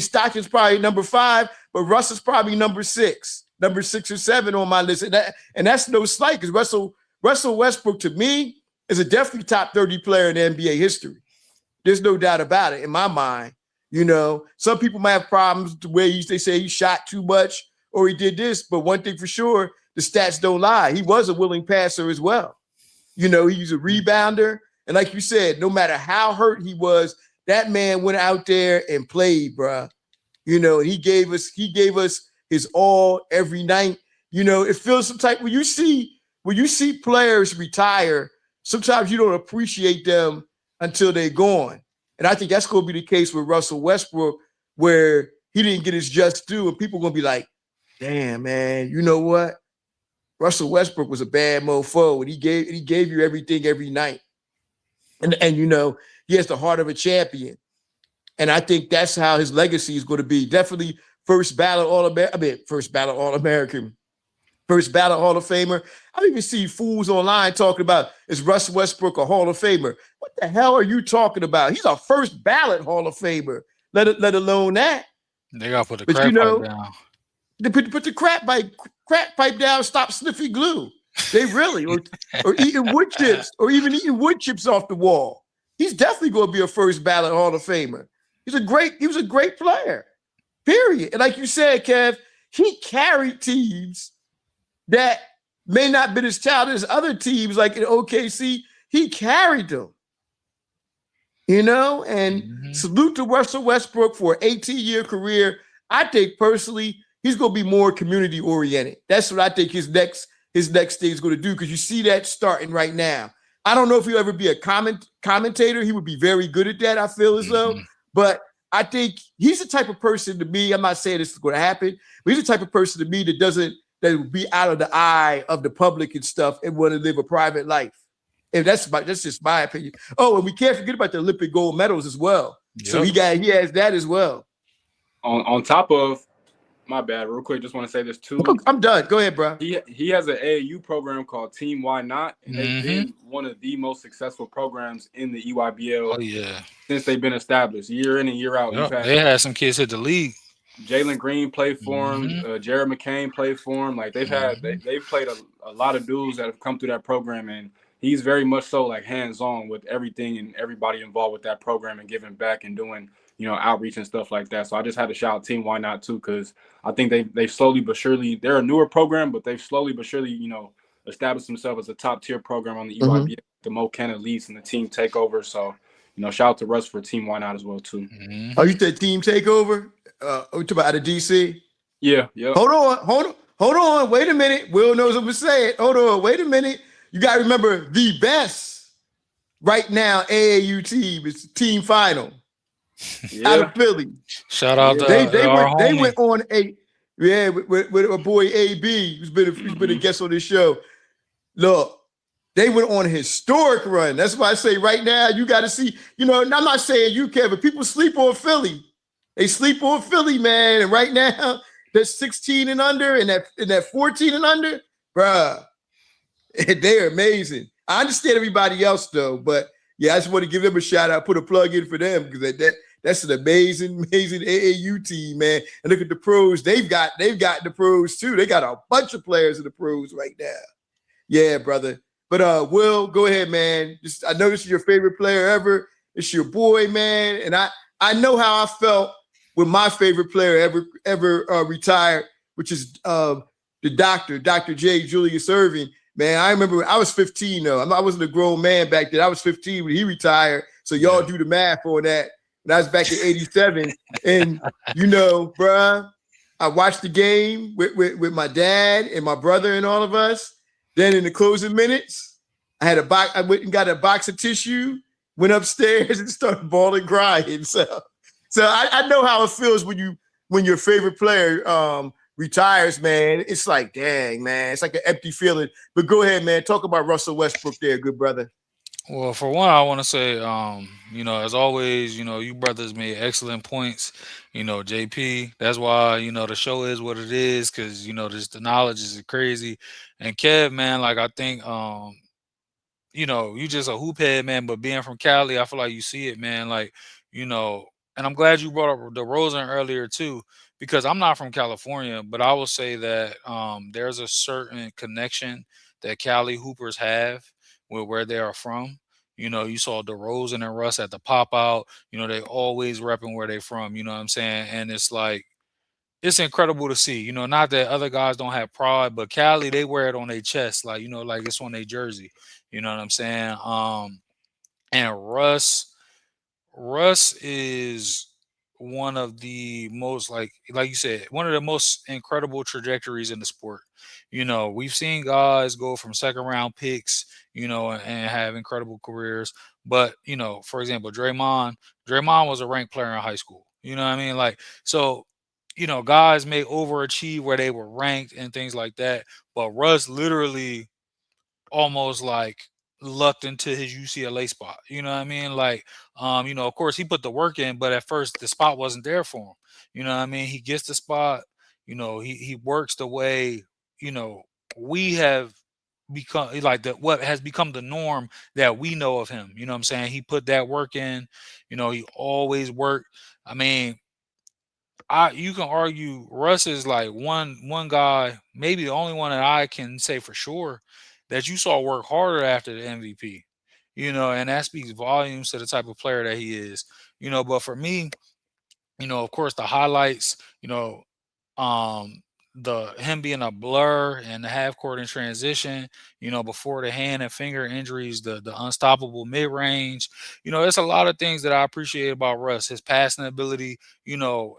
Stockton's probably number 5, but Russell's probably number 6 or 7 on my list. And that's no slight, because Russell Westbrook, to me, is a definitely top 30 player in NBA history. There's no doubt about it in my mind. Some people might have problems the way they say he shot too much or he did this, but one thing for sure, the stats don't lie. He was a willing passer as well. He was a rebounder. And like you said, no matter how hurt he was, that man went out there and played, bruh. And he gave us his all every night. It feels some type when you see players retire, sometimes you don't appreciate them until they're gone. And I think that's going to be the case with Russell Westbrook, where he didn't get his just due, and people are going to be like, damn, man, you know what? Russell Westbrook was a bad mofo, and he gave you everything every night. And he has the heart of a champion. And I think that's how his legacy is going to be. Definitely first ballot All-American, first ballot Hall of Famer. I don't even see fools online talking about, is Russ Westbrook a Hall of Famer? What the hell are you talking about? He's a first ballot Hall of Famer, let alone that. They got to put the crap pipe down. They put the crap pipe down, stop sniffing glue. They really, or eating wood chips, or even eating wood chips off the wall. He's definitely going to be a first ballot Hall of Famer. He was a great player, period. And like you said, Kev, he carried teams that may not been as talented as other teams, like in OKC. He carried them, and salute to Russell Westbrook for an 18-year career. I think personally, he's going to be more community oriented. That's what I think his next thing is going to do, because you see that starting right now. I don't know if he'll ever be a commentator. He would be very good at that, I feel as though. But I think he's the type of person to me, I'm not saying this is going to happen, but he's the type of person to me that would be out of the eye of the public and stuff and want to live a private life. And that's just my opinion. Oh, and we can't forget about the Olympic gold medals as well. Yep. So he has that as well. On top of, my bad, real quick, just want to say this too. I'm done. Go ahead, bro. He has an AAU program called Team Why Not, and they've been one of the most successful programs in the EYBL since they've been established, year in and year out. Yep. They had some kids hit the league. Jalen Green played for him. Jared McCain played for him. Like they've played a lot of dudes that have come through that program, and he's very much so like hands-on with everything and everybody involved with that program and giving back and doing outreach and stuff like that. So I just had to shout out Team Why Not too, because I think they slowly but surely, they're a newer program, but they've slowly but surely established themselves as a top tier program on the Mhm. EYBA, the Mo Cannon leads and the team takeover. So shout out to Russ for Team Why Not as well too. Oh, Hmm. you said team takeover? We talking about out of DC? Yeah, yep. Hold on. Wait a minute. Will knows what to say. Hold on. Wait a minute. You got to remember the best right now AAU team is team final out Yeah, of Philly. Shout out yeah. to They our went homie. on a with a boy AB who's been a Hmm. guest on this show. Look, they went on a historic run. That's why I say right now you got to see. And I'm not saying you can, but people sleep on Philly. They sleep on Philly, man. And right now, that 16 and under and that 14 and under, bruh, they're amazing. I understand everybody else though, but yeah, I just want to give them a shout out, put a plug in for them because that's an amazing AAU team, man. And look at the pros. They've got the pros too. They got a bunch of players in the pros right now. Yeah, brother. But Will, go ahead, man. I know this is your favorite player ever. It's your boy, man. And I know how I felt when my favorite player ever retired, which is the Dr. J. Julius Irving. Man, I remember I was 15 though. I wasn't a grown man back then. I was 15 when he retired. So y'all Yeah. do the math on that. That was back in '87. And bruh, I watched the game with my dad and my brother and all of us. Then in the closing minutes, I went and got a box of tissue, went upstairs and started bawling, crying. So I know how it feels when your favorite player retires, man. It's like, dang, man. It's like an empty feeling. But go ahead, man. Talk about Russell Westbrook there, good brother. Well, for one, I want to say, as always, you brothers made excellent points. JP, that's why, the show is what it is, because, just the knowledge is crazy. And Kev, man, like, I think, you just a hoop head, man. But being from Cali, I feel like you see it, man. Like, you know, and I'm glad you brought up the Rosen earlier too, because I'm not from California, but I will say that there's a certain connection that Cali hoopers have with where they are from. You saw DeRozan and Russ at the pop out. They always repping where they from. You know what I'm saying? And it's like it's incredible to see. Not that other guys don't have pride, but Cali, they wear it on their chest, like like it's on their jersey. You know what I'm saying? And Russ is one of the most like you said, one of the most incredible trajectories in the sport. We've seen guys go from second round picks, and have incredible careers. But, for example, Draymond was a ranked player in high school. You know what I mean? Like, so, guys may overachieve where they were ranked and things like that. But Russ literally almost like lucked into his UCLA spot. You know what I mean? Like, of course he put the work in, but at first the spot wasn't there for him. You know what I mean? He gets the spot, he works the way, you know, we have become like the what has become the norm that we know of him. You know what I'm saying? He put that work in, he always worked. I mean, you can argue Russ is like one guy, maybe the only one that I can say for sure that you saw work harder after the MVP. And that speaks volumes to the type of player that he is. But for me, of course the highlights, um the him being a blur and the half court in transition, before the hand and finger injuries, the unstoppable mid range, it's a lot of things that I appreciate about Russ. His passing ability,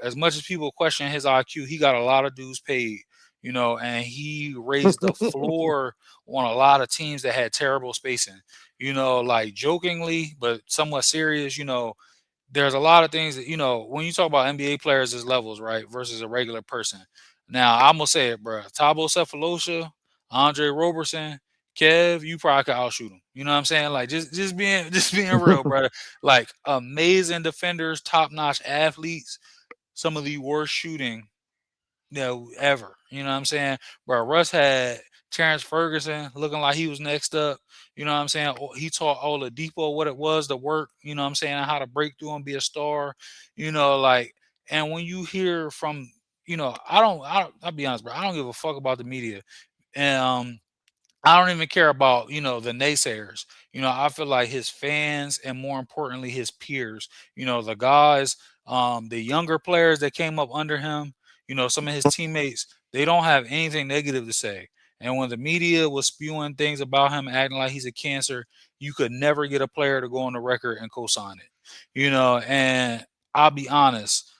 as much as people question his IQ, he got a lot of dues paid, and he raised the floor on a lot of teams that had terrible spacing, like jokingly, but somewhat serious, there's a lot of things that when you talk about NBA players as levels, right, versus a regular person. Now I'm gonna say it, bro. Tabo Cephalosha, Andre Roberson, Kev, you probably could outshoot them. You know what I'm saying? Like just being just being real, brother. Like amazing defenders, top notch athletes, some of the worst shooting ever. You know what I'm saying? Bro, Russ had Terrence Ferguson looking like he was next up. You know what I'm saying? He taught Oladipo what it was to work, and how to break through and be a star, like, and when you hear from, I'll be honest, bro, I don't give a fuck about the media. And I don't even care about, the naysayers. I feel like his fans and more importantly his peers, the guys, the younger players that came up under him, some of his teammates, they don't have anything negative to say. And when the media was spewing things about him acting like he's a cancer, you could never get a player to go on the record and co-sign it. And I'll be honest,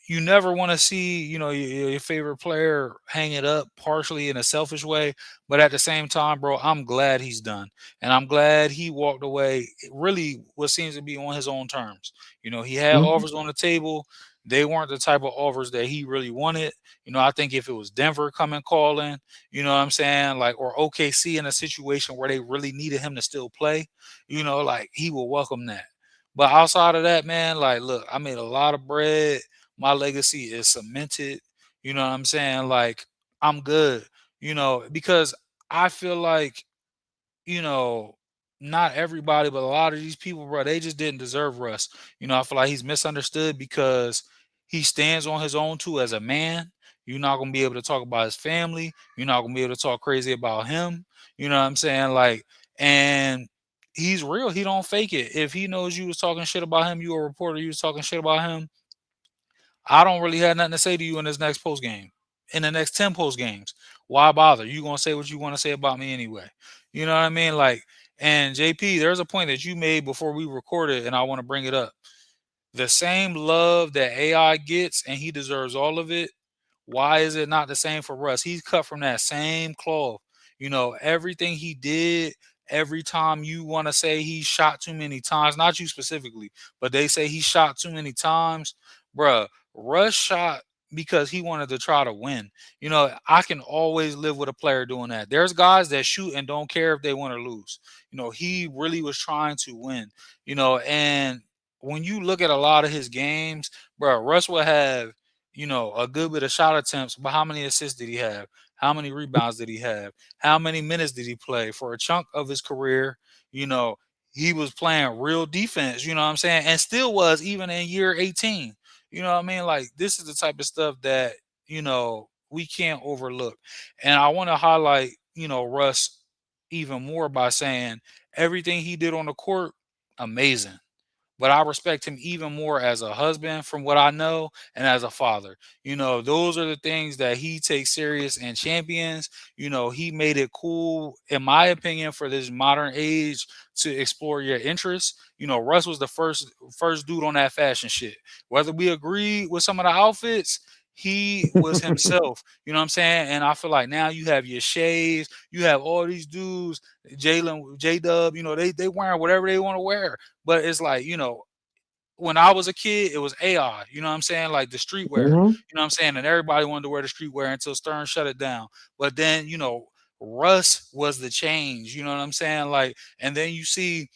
you never want to see, your favorite player hang it up partially in a selfish way, but at the same time, bro, I'm glad he's done. And I'm glad he walked away really what seems to be on his own terms. He had Mhm. offers on the table. They weren't the type of offers that he really wanted. I think if it was Denver coming calling, what I'm saying, like, or OKC in a situation where they really needed him to still play, like he will welcome that. But outside of that, man, like, look, I made a lot of bread. My legacy is cemented. You know what I'm saying? Like, I'm good, because I feel like, you know, not everybody, but a lot of these people, bro, they just didn't deserve Russ. I feel like he's misunderstood because he stands on his own too as a man. You're not gonna be able to talk about his family. You're not gonna be able to talk crazy about him. You know what I'm saying? Like, and he's real. He don't fake it. If he knows you was talking shit about him, you a reporter, you was talking shit about him, I don't really have nothing to say to you in this next post game. In the next 10 post games. Why bother? You gonna say what you want to say about me anyway. You know what I mean? Like, and JP, there's a point that you made before we recorded, and I want to bring it up. The same love that AI gets, and he deserves all of it. Why is it not the same for Russ? He's cut from that same cloth. Everything he did, every time you want to say he shot too many times, not you specifically, but they say he shot too many times, bruh. Russ shot because he wanted to try to win. I can always live with a player doing that. There's guys that shoot and don't care if they win or lose. He really was trying to win, and when you look at a lot of his games, bro, Russ will have, a good bit of shot attempts, but how many assists did he have? How many rebounds did he have? How many minutes did he play? For a chunk of his career, you know, he was playing real defense, you know what I'm saying? And still was even in year 18. You know what I mean? Like, this is the type of stuff that, we can't overlook. And I want to highlight, Russ even more by saying everything he did on the court, amazing, but I respect him even more as a husband from what I know and as a father. Those are the things that he takes serious and champions. He made it cool, in my opinion, for this modern age to explore your interests. Russ was the first dude on that fashion shit. Whether we agree with some of the outfits, he was himself. You know what I'm saying? And I feel like now you have your shades, you have all these dudes, Jalen, J Dub, they wearing whatever they want to wear. But it's like, when I was a kid, it was AI, you know what I'm saying? Like the streetwear, Mhm. you know what I'm saying? And everybody wanted to wear the streetwear until Stern shut it down. But then, Russ was the change, you know what I'm saying? Like, and then you see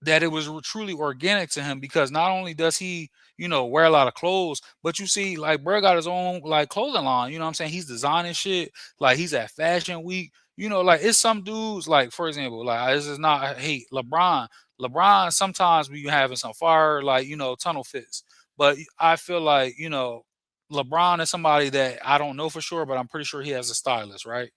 that it was truly organic to him because not only does he, wear a lot of clothes, but you see, like, bro got his own like clothing line. You know what I'm saying? He's designing shit. Like, he's at Fashion Week. Like, it's some dudes, like, for example, like, this is not, I hate LeBron. LeBron sometimes be having some fire, like, tunnel fits. But I feel like, LeBron is somebody that I don't know for sure, but I'm pretty sure he has a stylist, right?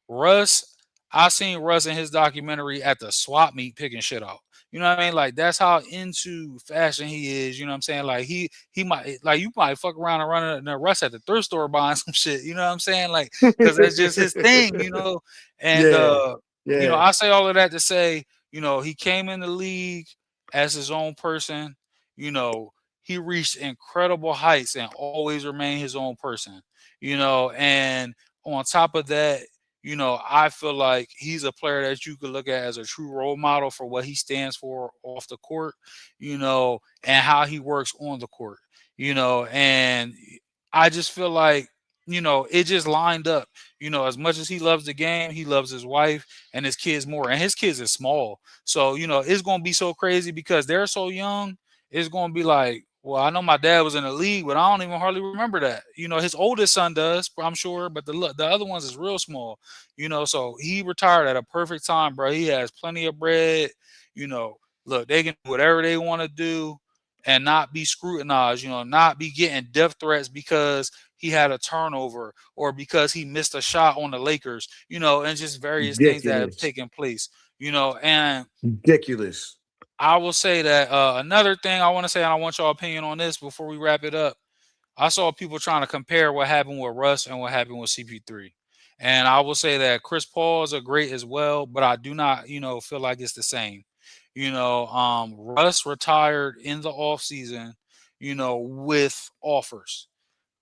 Russ, I seen Russ in his documentary at the swap meet picking shit out. You know what I mean? Like, that's how into fashion he is. You know what I'm saying? Like, he might, like, you might fuck around and run into Russ at the thrift store buying some shit. You know what I'm saying? Like, because that's just his thing. And Yeah. Yeah. I say all of that to say, he came in the league as his own person. You know, he reached incredible heights and always remained his own person. And on top of that, I feel like he's a player that you could look at as a true role model for what he stands for off the court, and how he works on the court, and I just feel like, it just lined up. As much as he loves the game, he loves his wife and his kids more. And his kids is small. So, it's gonna be so crazy because they're so young. It's gonna be like, well, I know my dad was in the league, but I don't even hardly remember that. His oldest son does, I'm sure, but the other ones is real small. So he retired at a perfect time, bro. He has plenty of bread. You know, Look, they can do whatever they want to do and not be scrutinized. Not be getting death threats because he had a turnover or because he missed a shot on the Lakers, and just various things that have Ridiculous. taken place, and Ridiculous. I will say that another thing I want to say, and I want your opinion on this before we wrap it up. I saw people trying to compare what happened with Russ and what happened with CP3. And I will say that Chris Paul is a great as well, but I do not, feel like it's the same. Russ retired in the offseason, with offers.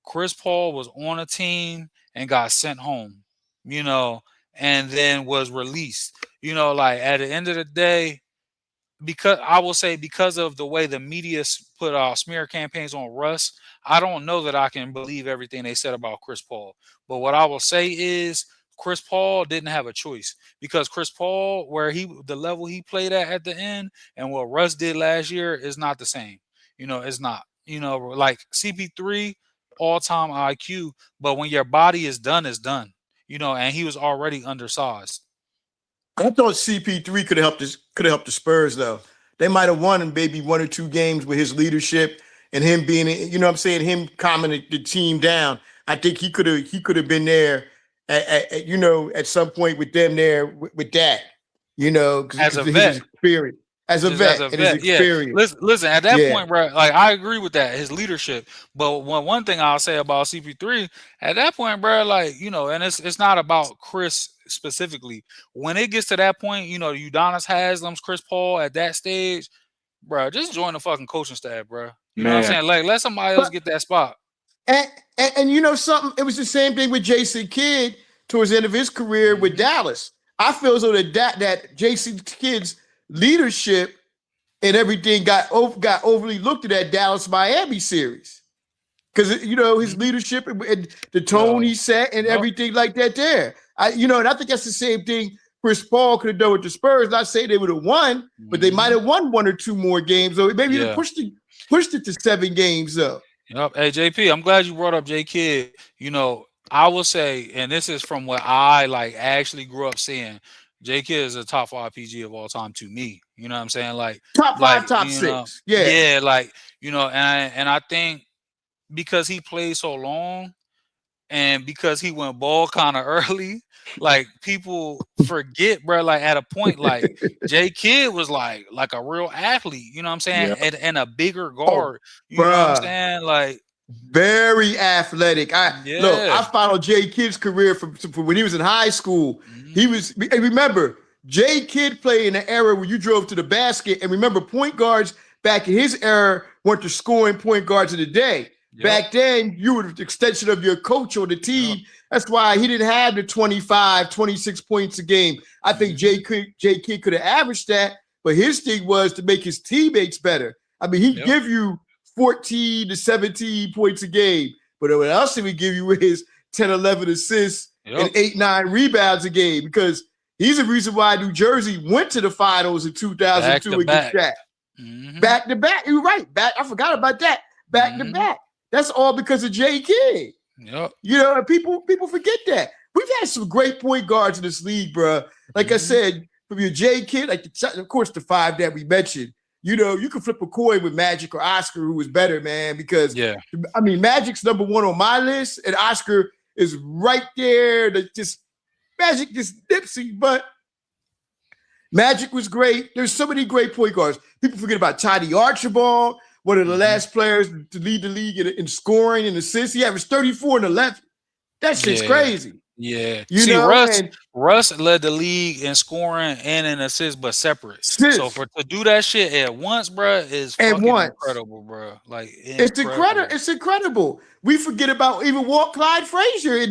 Chris Paul was on a team and got sent home, and then was released. Like at the end of the day, because I will say because of the way the media put smear campaigns on Russ, I don't know that I can believe everything they said about Chris Paul. But what I will say is Chris Paul didn't have a choice because Chris Paul, the level he played at the end and what Russ did last year is not the same. It's not. Like CP3, all-time IQ, but when your body is done, it's done. And he was already undersized. I thought CP3 could have helped the Spurs though. They might have won in maybe 1 or 2 games with his leadership and him being, him calming the team down. I think he could have been there at some point with them there with that, As a his vet. experience. As a vet, and his experience. Yeah. Listen, at that point, bro, like I agree with that, his leadership. But one thing I'll say about CP3, at that point, bro, like, and it's not about Chris specifically. When it gets to that point, Udonis Haslam's Chris Paul at that stage, bro, just join the fucking coaching staff, bro. You know what I'm saying? Like, let somebody else get that spot. And you know something? It was the same thing with Jason Kidd towards the end of his career with Dallas. I feel as though that Jason Kidd's leadership and everything got overly looked at that Dallas-Miami series because his leadership and the tone he set and everything like that there. And I think that's the same thing Chris Paul could have done with the Spurs. Not saying they would have won, but they might have won 1 or 2 more games. Or maybe they pushed it to 7 games though. Yep. Hey JP, I'm glad you brought up J Kidd. I will say, and this is from what I actually grew up seeing. J Kidd is a top 5 PG of all time to me. You know what I'm saying? Like top 5, top 6. Yeah. And I think because he played so long and because he went ball kind of early, like people forget, bro. Like at a point, like J Kidd was like a real athlete. You know what I'm saying? Yeah. And a bigger guard. You know what I'm saying? Like very athletic. I followed J Kidd's career from when he was in high school. And remember, J Kidd played in an era where you drove to the basket. And remember, point guards back in his era weren't the scoring point guards of the day. Yep. Back then, you were the extension of your coach on the team. Yep. That's why he didn't have the 25, 26 points a game. I think J Kidd could have averaged that, but his thing was to make his teammates better. I mean, he'd give you 14 to 17 points a game, but what else did we give you is 10, 11 assists and 8, 9 rebounds a game because he's the reason why New Jersey went to the finals in 2002 against Shaq. Back to back. You're right. I forgot about that. Back to back. That's all because of J Kidd. Yep. And people forget that. We've had some great point guards in this league, bro. Like I said, from your J Kidd, of course, the 5 that we mentioned. You can flip a coin with Magic or Oscar, who was better, man, because Magic's number 1 on my list, and Oscar is right there. Magic just dipsy, but Magic was great. There's so many great point guards. People forget about Tiny Archibald, one of the last players to lead the league in scoring and assists. He averaged 34 and 11. That shit's crazy. Yeah. Russ led the league in scoring and in assists, but separate. So to do that shit at once, bro, is fucking incredible, bro. Like it's incredible. It's incredible. We forget about even Clyde Frazier in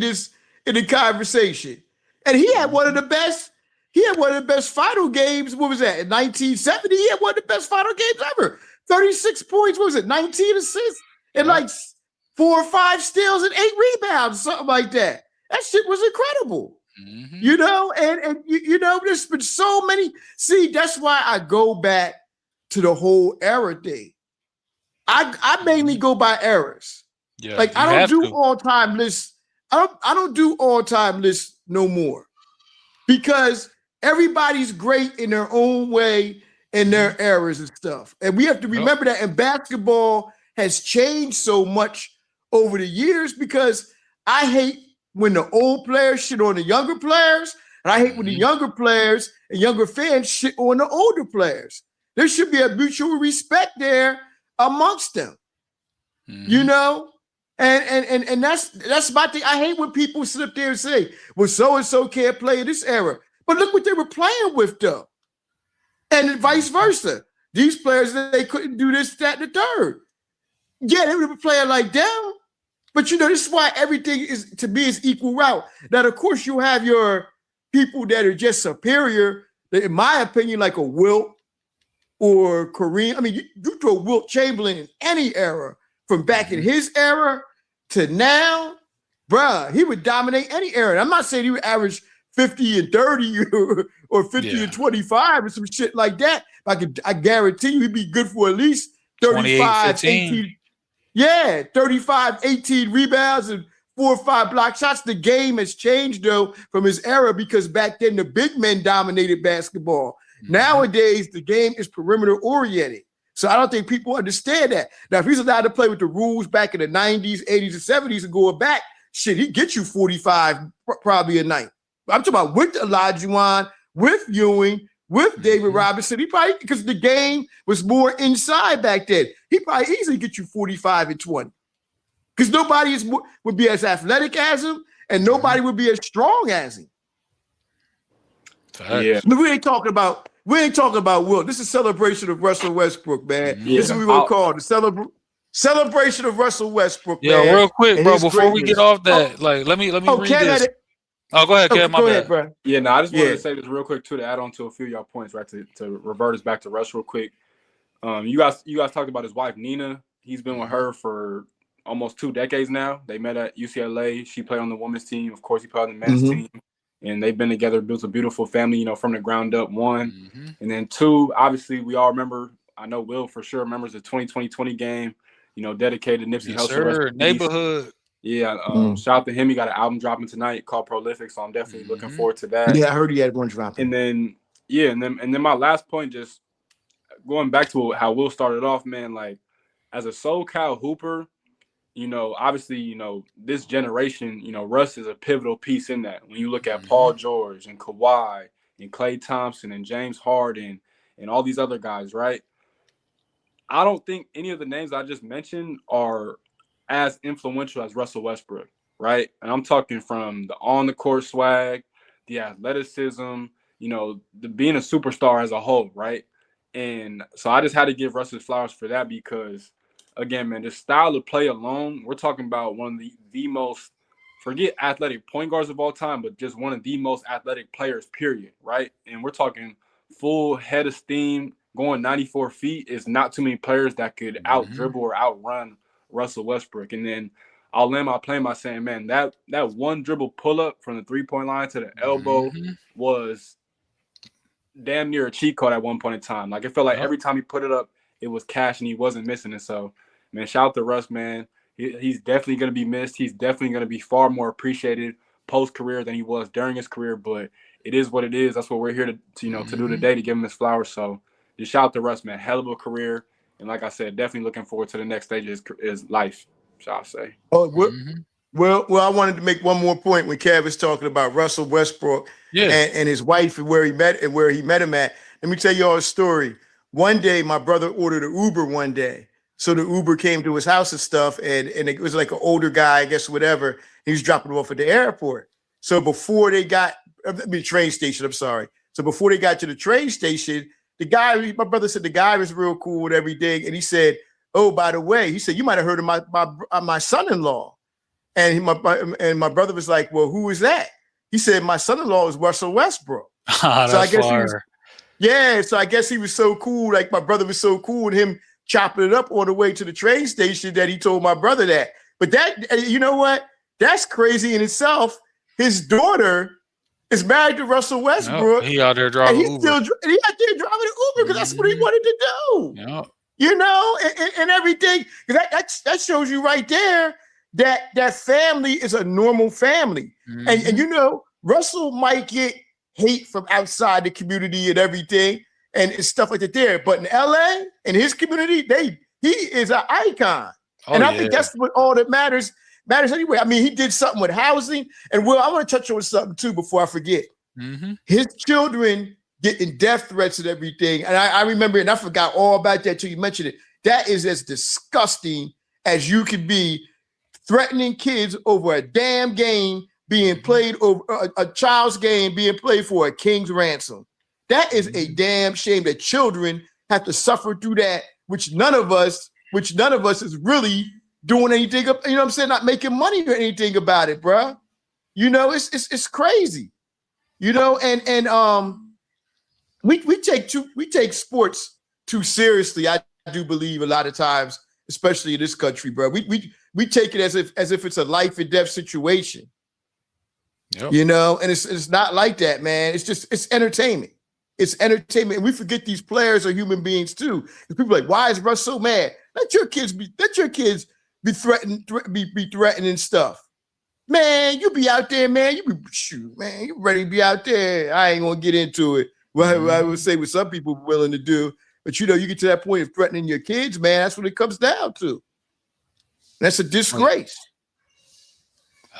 the conversation, and he had one of the best. He had one of the best final games. What was that in 1970? He had one of the best final games ever. 36 points. What was it? 19 assists and 4 or 5 steals and 8 rebounds, something like that. That shit was incredible. And there's been so many. See, that's why I go back to the whole era thing. I mainly go by eras. Yeah, like I don't do all-time lists. I don't do all-time lists no more because everybody's great in their own way in their eras and stuff. And we have to remember that. And basketball has changed so much over the years because I hate when the old players shit on the younger players, and I hate when the younger players and younger fans shit on the older players. There should be a mutual respect there amongst them. You know? And that's my thing. I hate when people sit up there and say, well, so-and-so can't play in this era. But look what they were playing with, though. And vice versa. These players, they couldn't do this, that, and the third. Yeah, they would be playing like them. But, you know, this is why everything is, to me, is equal route. Now, of course, you have your people that are just superior, in my opinion, like a Wilt or Kareem. I mean, you throw Wilt Chamberlain in any era, from back in his era to now, bruh, he would dominate any era. I'm not saying he would average 50 and 30 or 50 and 25 or some shit like that. I guarantee you he'd be good for at least 35, 18. Yeah, 35, 18 rebounds and 4 or 5 block shots. The game has changed, though, from his era because back then the big men dominated basketball. Nowadays, the game is perimeter oriented. So I don't think people understand that. Now, if he's allowed to play with the rules back in the 90s, 80s, and 70s and going back, shit, he'd get you 45 probably a night. I'm talking about with Olajuwon, with Ewing, with David Robinson. He probably, because the game was more inside back then, he probably easily get you 45 and 20. Because nobody would be as athletic as him, and nobody would be as strong as him. Yeah. But we ain't talking about Wilt. This is a celebration of Russell Westbrook, man. Yeah. This is what we're gonna call it. Celebration of Russell Westbrook. Yeah, man, real quick, bro. Before greatness. we get off that, let me read this. Oh, go ahead, Kev. My go bad. ahead, bro. Yeah, no, I just wanted to say this real quick too, to add on to a few of y'all points, right? To revert us back to Russ real quick. You guys talked about his wife Nina. He's been with her for almost 2 decades now. They met at UCLA. She played on the women's team. Of course, he played on the men's team. And they've been together, built a beautiful family, you know, from the ground up, 1. And then 2, obviously, we all remember, I know Will for sure remembers the 2020 game, you know, dedicated to Nipsey Hussle. Sir, neighborhood. Yeah, shout out to him. He got an album dropping tonight called Prolific, so I'm definitely looking forward to that. Yeah, I heard he had one dropping. And then my last point, just going back to how Will started off, man, like as a SoCal hooper, you know, obviously, you know, this generation, you know, Russ is a pivotal piece in that. When you look at Paul George and Kawhi and Klay Thompson and James Harden and all these other guys, right? I don't think any of the names I just mentioned are as influential as Russell Westbrook, right? And I'm talking from the on-the-court swag, the athleticism, you know, being a superstar as a whole, right? And so I just had to give Russ his flowers for that because, again, man, this style of play alone, we're talking about one of the most, forget athletic point guards of all time, but just one of the most athletic players, period, right? And we're talking full head of steam, going 94 feet. Is not too many players that could out-dribble or outrun Russell Westbrook. And then I'll land my plane by saying, man, that one dribble pull-up from the three-point line to the elbow was damn near a cheat code at one point in time. Like, it felt like every time he put it up, it was cash and he wasn't missing it. So, man, shout out to Russ, man. He's definitely going to be missed. He's definitely going to be far more appreciated post-career than he was during his career. But it is what it is. That's what we're here to do today, to give him his flowers. So just shout out to Russ, man. Hell of a career. And like I said, definitely looking forward to the next stage of his life, shall I say. Oh, well, I wanted to make one more point when Kev was talking about Russell Westbrook and his wife and where he met him at. Let me tell you all a story. One day, my brother ordered an Uber one day. So the Uber came to his house and stuff, and it was like an older guy, I guess, whatever. He was dropping him off at the airport. So before they got, train station, I'm sorry. So before they got to the train station, my brother said the guy was real cool with everything. And he said, oh, by the way, he said, you might have heard of my son-in-law. And my brother was like, well, who is that? He said, my son-in-law is Russell Westbrook. So I guess so I guess he was so cool. Like, my brother was so cool with him chopping it up on the way to the train station that he told my brother that. But that, you know what? That's crazy in itself. His daughter is married to Russell Westbrook. He out there driving Uber. He out there driving an Uber because that's what he wanted to do. Yep. You know, and everything. That shows you right there that family is a normal family. And you know, Russell might get hate from outside the community and everything and stuff like that there. But in LA, in his community, he is an icon. And I yeah. think that's what all that matters anyway. I mean, he did something with housing. And Will, I want to touch on something too before I forget. His children getting death threats and everything. And I remember, and I forgot all about that till you mentioned it. That is as disgusting as you can be, threatening kids over a damn game being played, over a child's game being played for a king's ransom. That is a damn shame that children have to suffer through that, which none of us is really doing anything, you know what I'm saying, not making money or anything about it, bro. You know, it's crazy. You know, and we take sports too seriously. I do believe a lot of times, especially in this country, bro. We take it as if it's a life and death situation. Yep. You know, and it's not like that, man. It's entertainment. It's entertainment, and we forget these players are human beings too. People are like, why is Russ so mad? Let your kids be threatening stuff. Man, you be out there, man. You ready to be out there. I ain't gonna get into it. Well, I would say what some people are willing to do, but you know, you get to that point of threatening your kids, man. That's what it comes down to. That's a disgrace.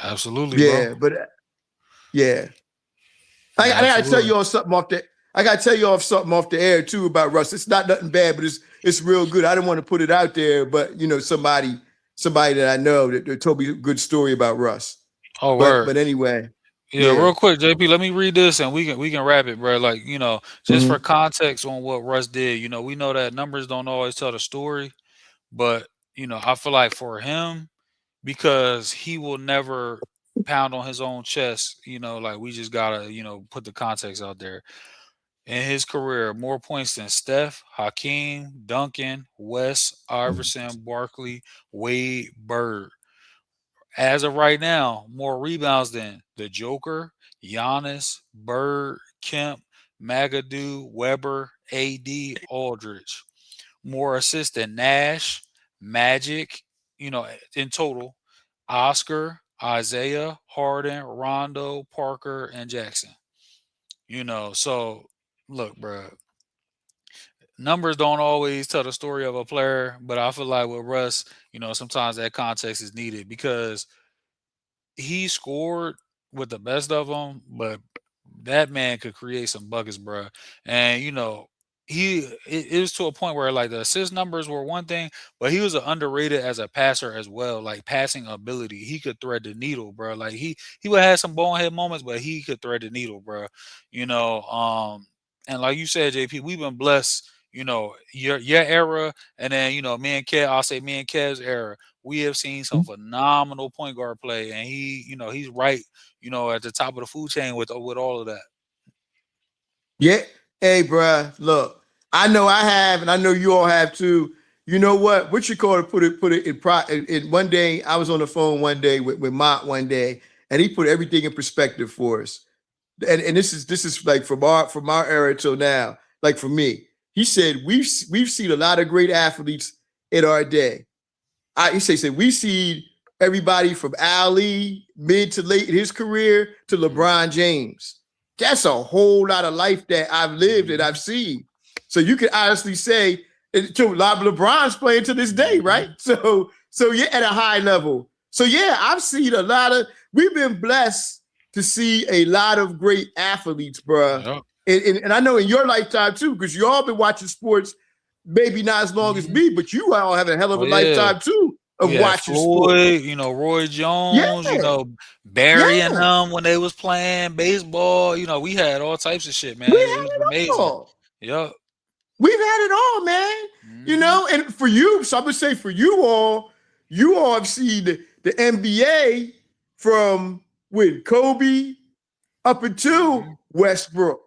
Absolutely, yeah, bro. But yeah, I gotta tell you all something off the. I gotta tell you something off the air too about Russ. It's not nothing bad, but it's real good. I didn't want to put it out there, but you know, somebody that I know that told me a good story about Russ. Oh, but anyway. Yeah, real quick, JP, let me read this and we can wrap it, bro. Like, you know, just for context on what Russ did, you know, we know that numbers don't always tell the story, but you know, I feel like for him, because he will never pound on his own chest, you know, like we just gotta, you know, put the context out there. In his career, more points than Steph, Hakeem, Duncan, West, Iverson, Barkley, Wade, Bird. As of right now, more rebounds than the Joker, Giannis, Bird, Kemp, Magadoo, Weber, AD, Aldridge. More assists than Nash, Magic, you know, in total, Oscar, Isaiah, Harden, Rondo, Parker, and Jackson. You know, so look, bro, numbers don't always tell the story of a player, but I feel like with Russ, you know, sometimes that context is needed because he scored with the best of them, but that man could create some buckets, bro. And you know, it was to a point where like the assist numbers were one thing, but he was underrated as a passer as well, like passing ability. He could thread the needle, bro. Like he would have some bonehead moments, but he could thread the needle, bro. You know, and like you said, JP, we've been blessed. You know, your era, and then you know, me and Kev, I'll say me and Kev's era. We have seen some phenomenal point guard play, and you know, he's right, you know, at the top of the food chain with all of that. Yeah. Hey, bruh, look, I know I have, and I know you all have too. You know what? What you call it? Put it in one day. I was on the phone one day with Mott one day, and he put everything in perspective for us. And this is like from our era till now. Like for me, he said we've seen a lot of great athletes in our day. He said we see everybody from Ali, mid to late in his career, to LeBron James. That's a whole lot of life that I've lived and I've seen. So you can honestly say, to LeBron's playing to this day, right? So yeah, at a high level. So yeah, I've seen a lot of. We've been blessed to see a lot of great athletes, bro. Yep. And I know in your lifetime too, because you all been watching sports, maybe not as long as me, but you all have a hell of a lifetime too of watching sports. You know, Roy Jones, you know, Barry and them when they was playing baseball. You know, we had all types of shit, man. It was amazing. Yep. We've had it all, man. You know, and for you, so I'm gonna say for you all have seen the NBA from with Kobe up until Westbrook.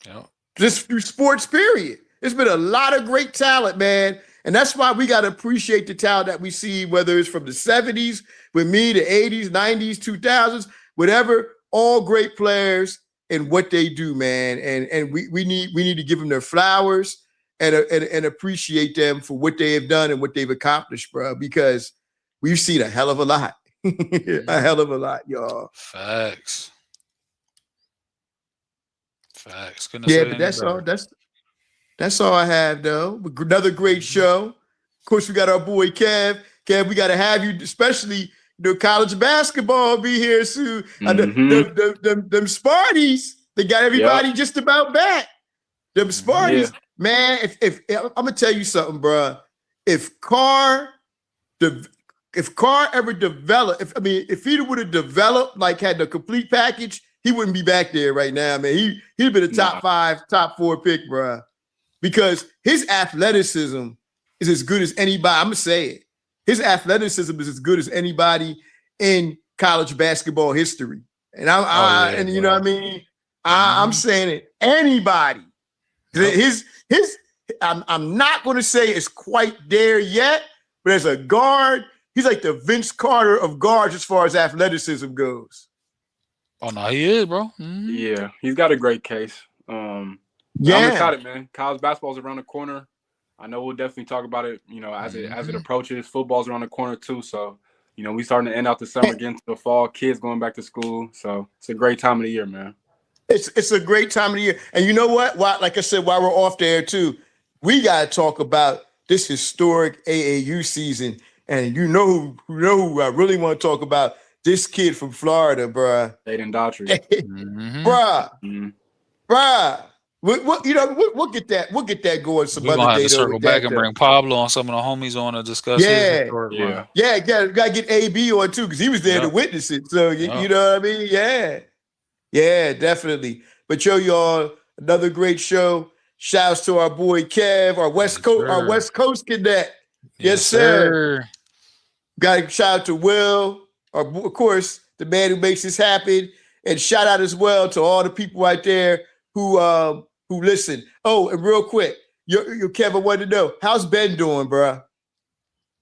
Yep. Just through sports, period. There's been a lot of great talent, man. And that's why we got to appreciate the talent that we see, whether it's from the 70s, with me, the 80s, 90s, 2000s, whatever, all great players and what they do, man. And we need to give them their flowers and appreciate them for what they have done and what they've accomplished, bro, because we've seen a hell of a lot. A hell of a lot, y'all. Facts. Yeah, but that's all I have, though. Another great show. Of course, we got our boy Kev. Kev, we got to have you, especially college basketball be here soon. Them Sparties, they got everybody just about back. Them Sparties, man. If I'm gonna tell you something, bro. If Carr ever developed, if he would have developed, like had the complete package, he wouldn't be back there right now, man. He'd have been a top 5, top 4 pick, bro. Because his athleticism is as good as anybody. I'm gonna say it. His athleticism is as good as anybody in college basketball history. And you know what I mean? I'm saying it. Anybody. I'm not going to say it's quite there yet, but as a guard, he's like the Vince Carter of guards as far as athleticism goes. Oh no, he is, bro. Yeah, he's got a great case. I'm excited, man. College basketball's around the corner. I know we'll definitely talk about it, as it approaches. Football's around the corner too, so we starting to end out the summer, getting to the fall. Kids going back to school, so it's a great time of the year, man. It's a great time of the year. And you know what? Like I said, while we're off there too, we got to talk about this historic AAU season. And you know who I really want to talk about? This kid from Florida, bruh. Jaden Daniels. Bruh. We'll get that going some We're other gonna have day. to circle back and bring Pablo and some of the homies on to discuss his historic run. Yeah, gotta get AB on too, because he was there to witness it. So you know what I mean? Yeah, definitely. But y'all, another great show. Shouts to our boy Kev, our West Coast cadet. Yes, sir. Got a shout out to Will, of course, the man who makes this happen. And shout out as well to all the people out there who listen. Oh, and real quick, your Kevin wanted to know, how's Ben doing, bro?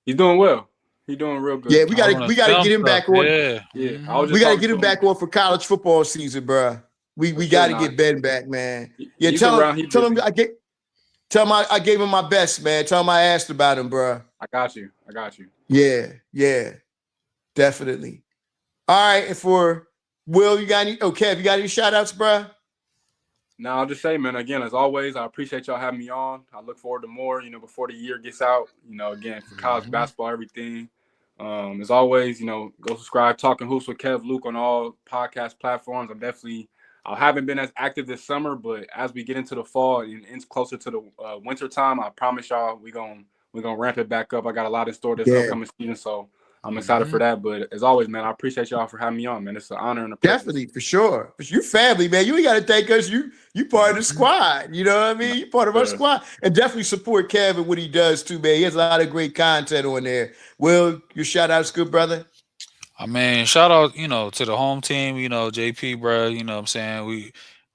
He's doing well. He's doing real good. Yeah, we gotta get him back on. Yeah. We gotta get him back on for college football season, bro. We gotta get Ben back, man. Yeah, tell him I gave him my best, man. Tell him I asked about him, bro. I got you. Yeah, definitely. All right, and for Will, Kev, you got any shout outs, bro? No, I'll just say, man, again, as always, I appreciate y'all having me on. I look forward to more, before the year gets out, again, for college basketball, everything. As always, go subscribe, Talking Hoops with Kev Luke on all podcast platforms. I haven't been as active this summer, but as we get into the fall and it's closer to the winter time, I promise y'all we're gonna ramp it back up. I got a lot in store this upcoming season, so I'm excited for that. But as always, man, I appreciate y'all for having me on, man. It's an honor and a pleasure. Definitely, for sure. But you family, man. You ain't got to thank us. You part of the squad. You know what I mean? You part of our squad. And definitely support Kev and what he does too, man. He has a lot of great content on there. Will, your shout outs, good brother? I mean, shout out, to the home team, JP, bro. You know what I'm saying?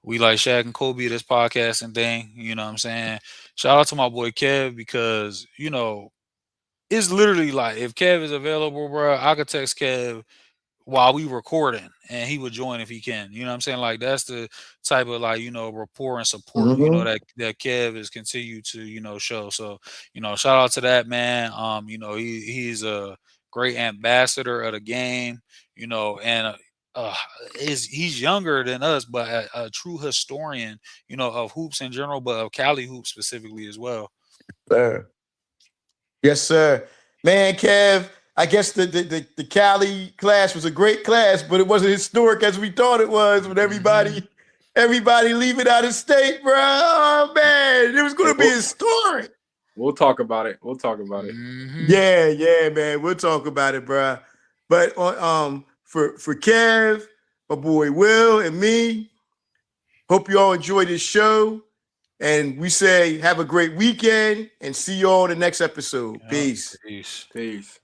We like Shaq and Kobe, this podcasting thing. You know what I'm saying? Shout out to my boy Kev because, it's literally like if Kev is available, bro, I could text Kev while we recording and he would join if he can. You know what I'm saying? Like that's the type of rapport and support, that Kev is continued to, show. So, shout out to that man. He's a great ambassador of the game, and he's younger than us, but a true historian, of hoops in general, but of Cali hoops specifically as well. Yes, sir. Man, Kev, I guess the Cali class was a great class, but it wasn't historic as we thought it was with everybody leaving out of state, bro. Oh, man, it was going to be historic. We'll talk about it. Yeah, man. We'll talk about it, bro. But for Kev, my boy Will, and me, hope you all enjoyed this show. And we say have a great weekend and see you all in the next episode. Peace. Peace.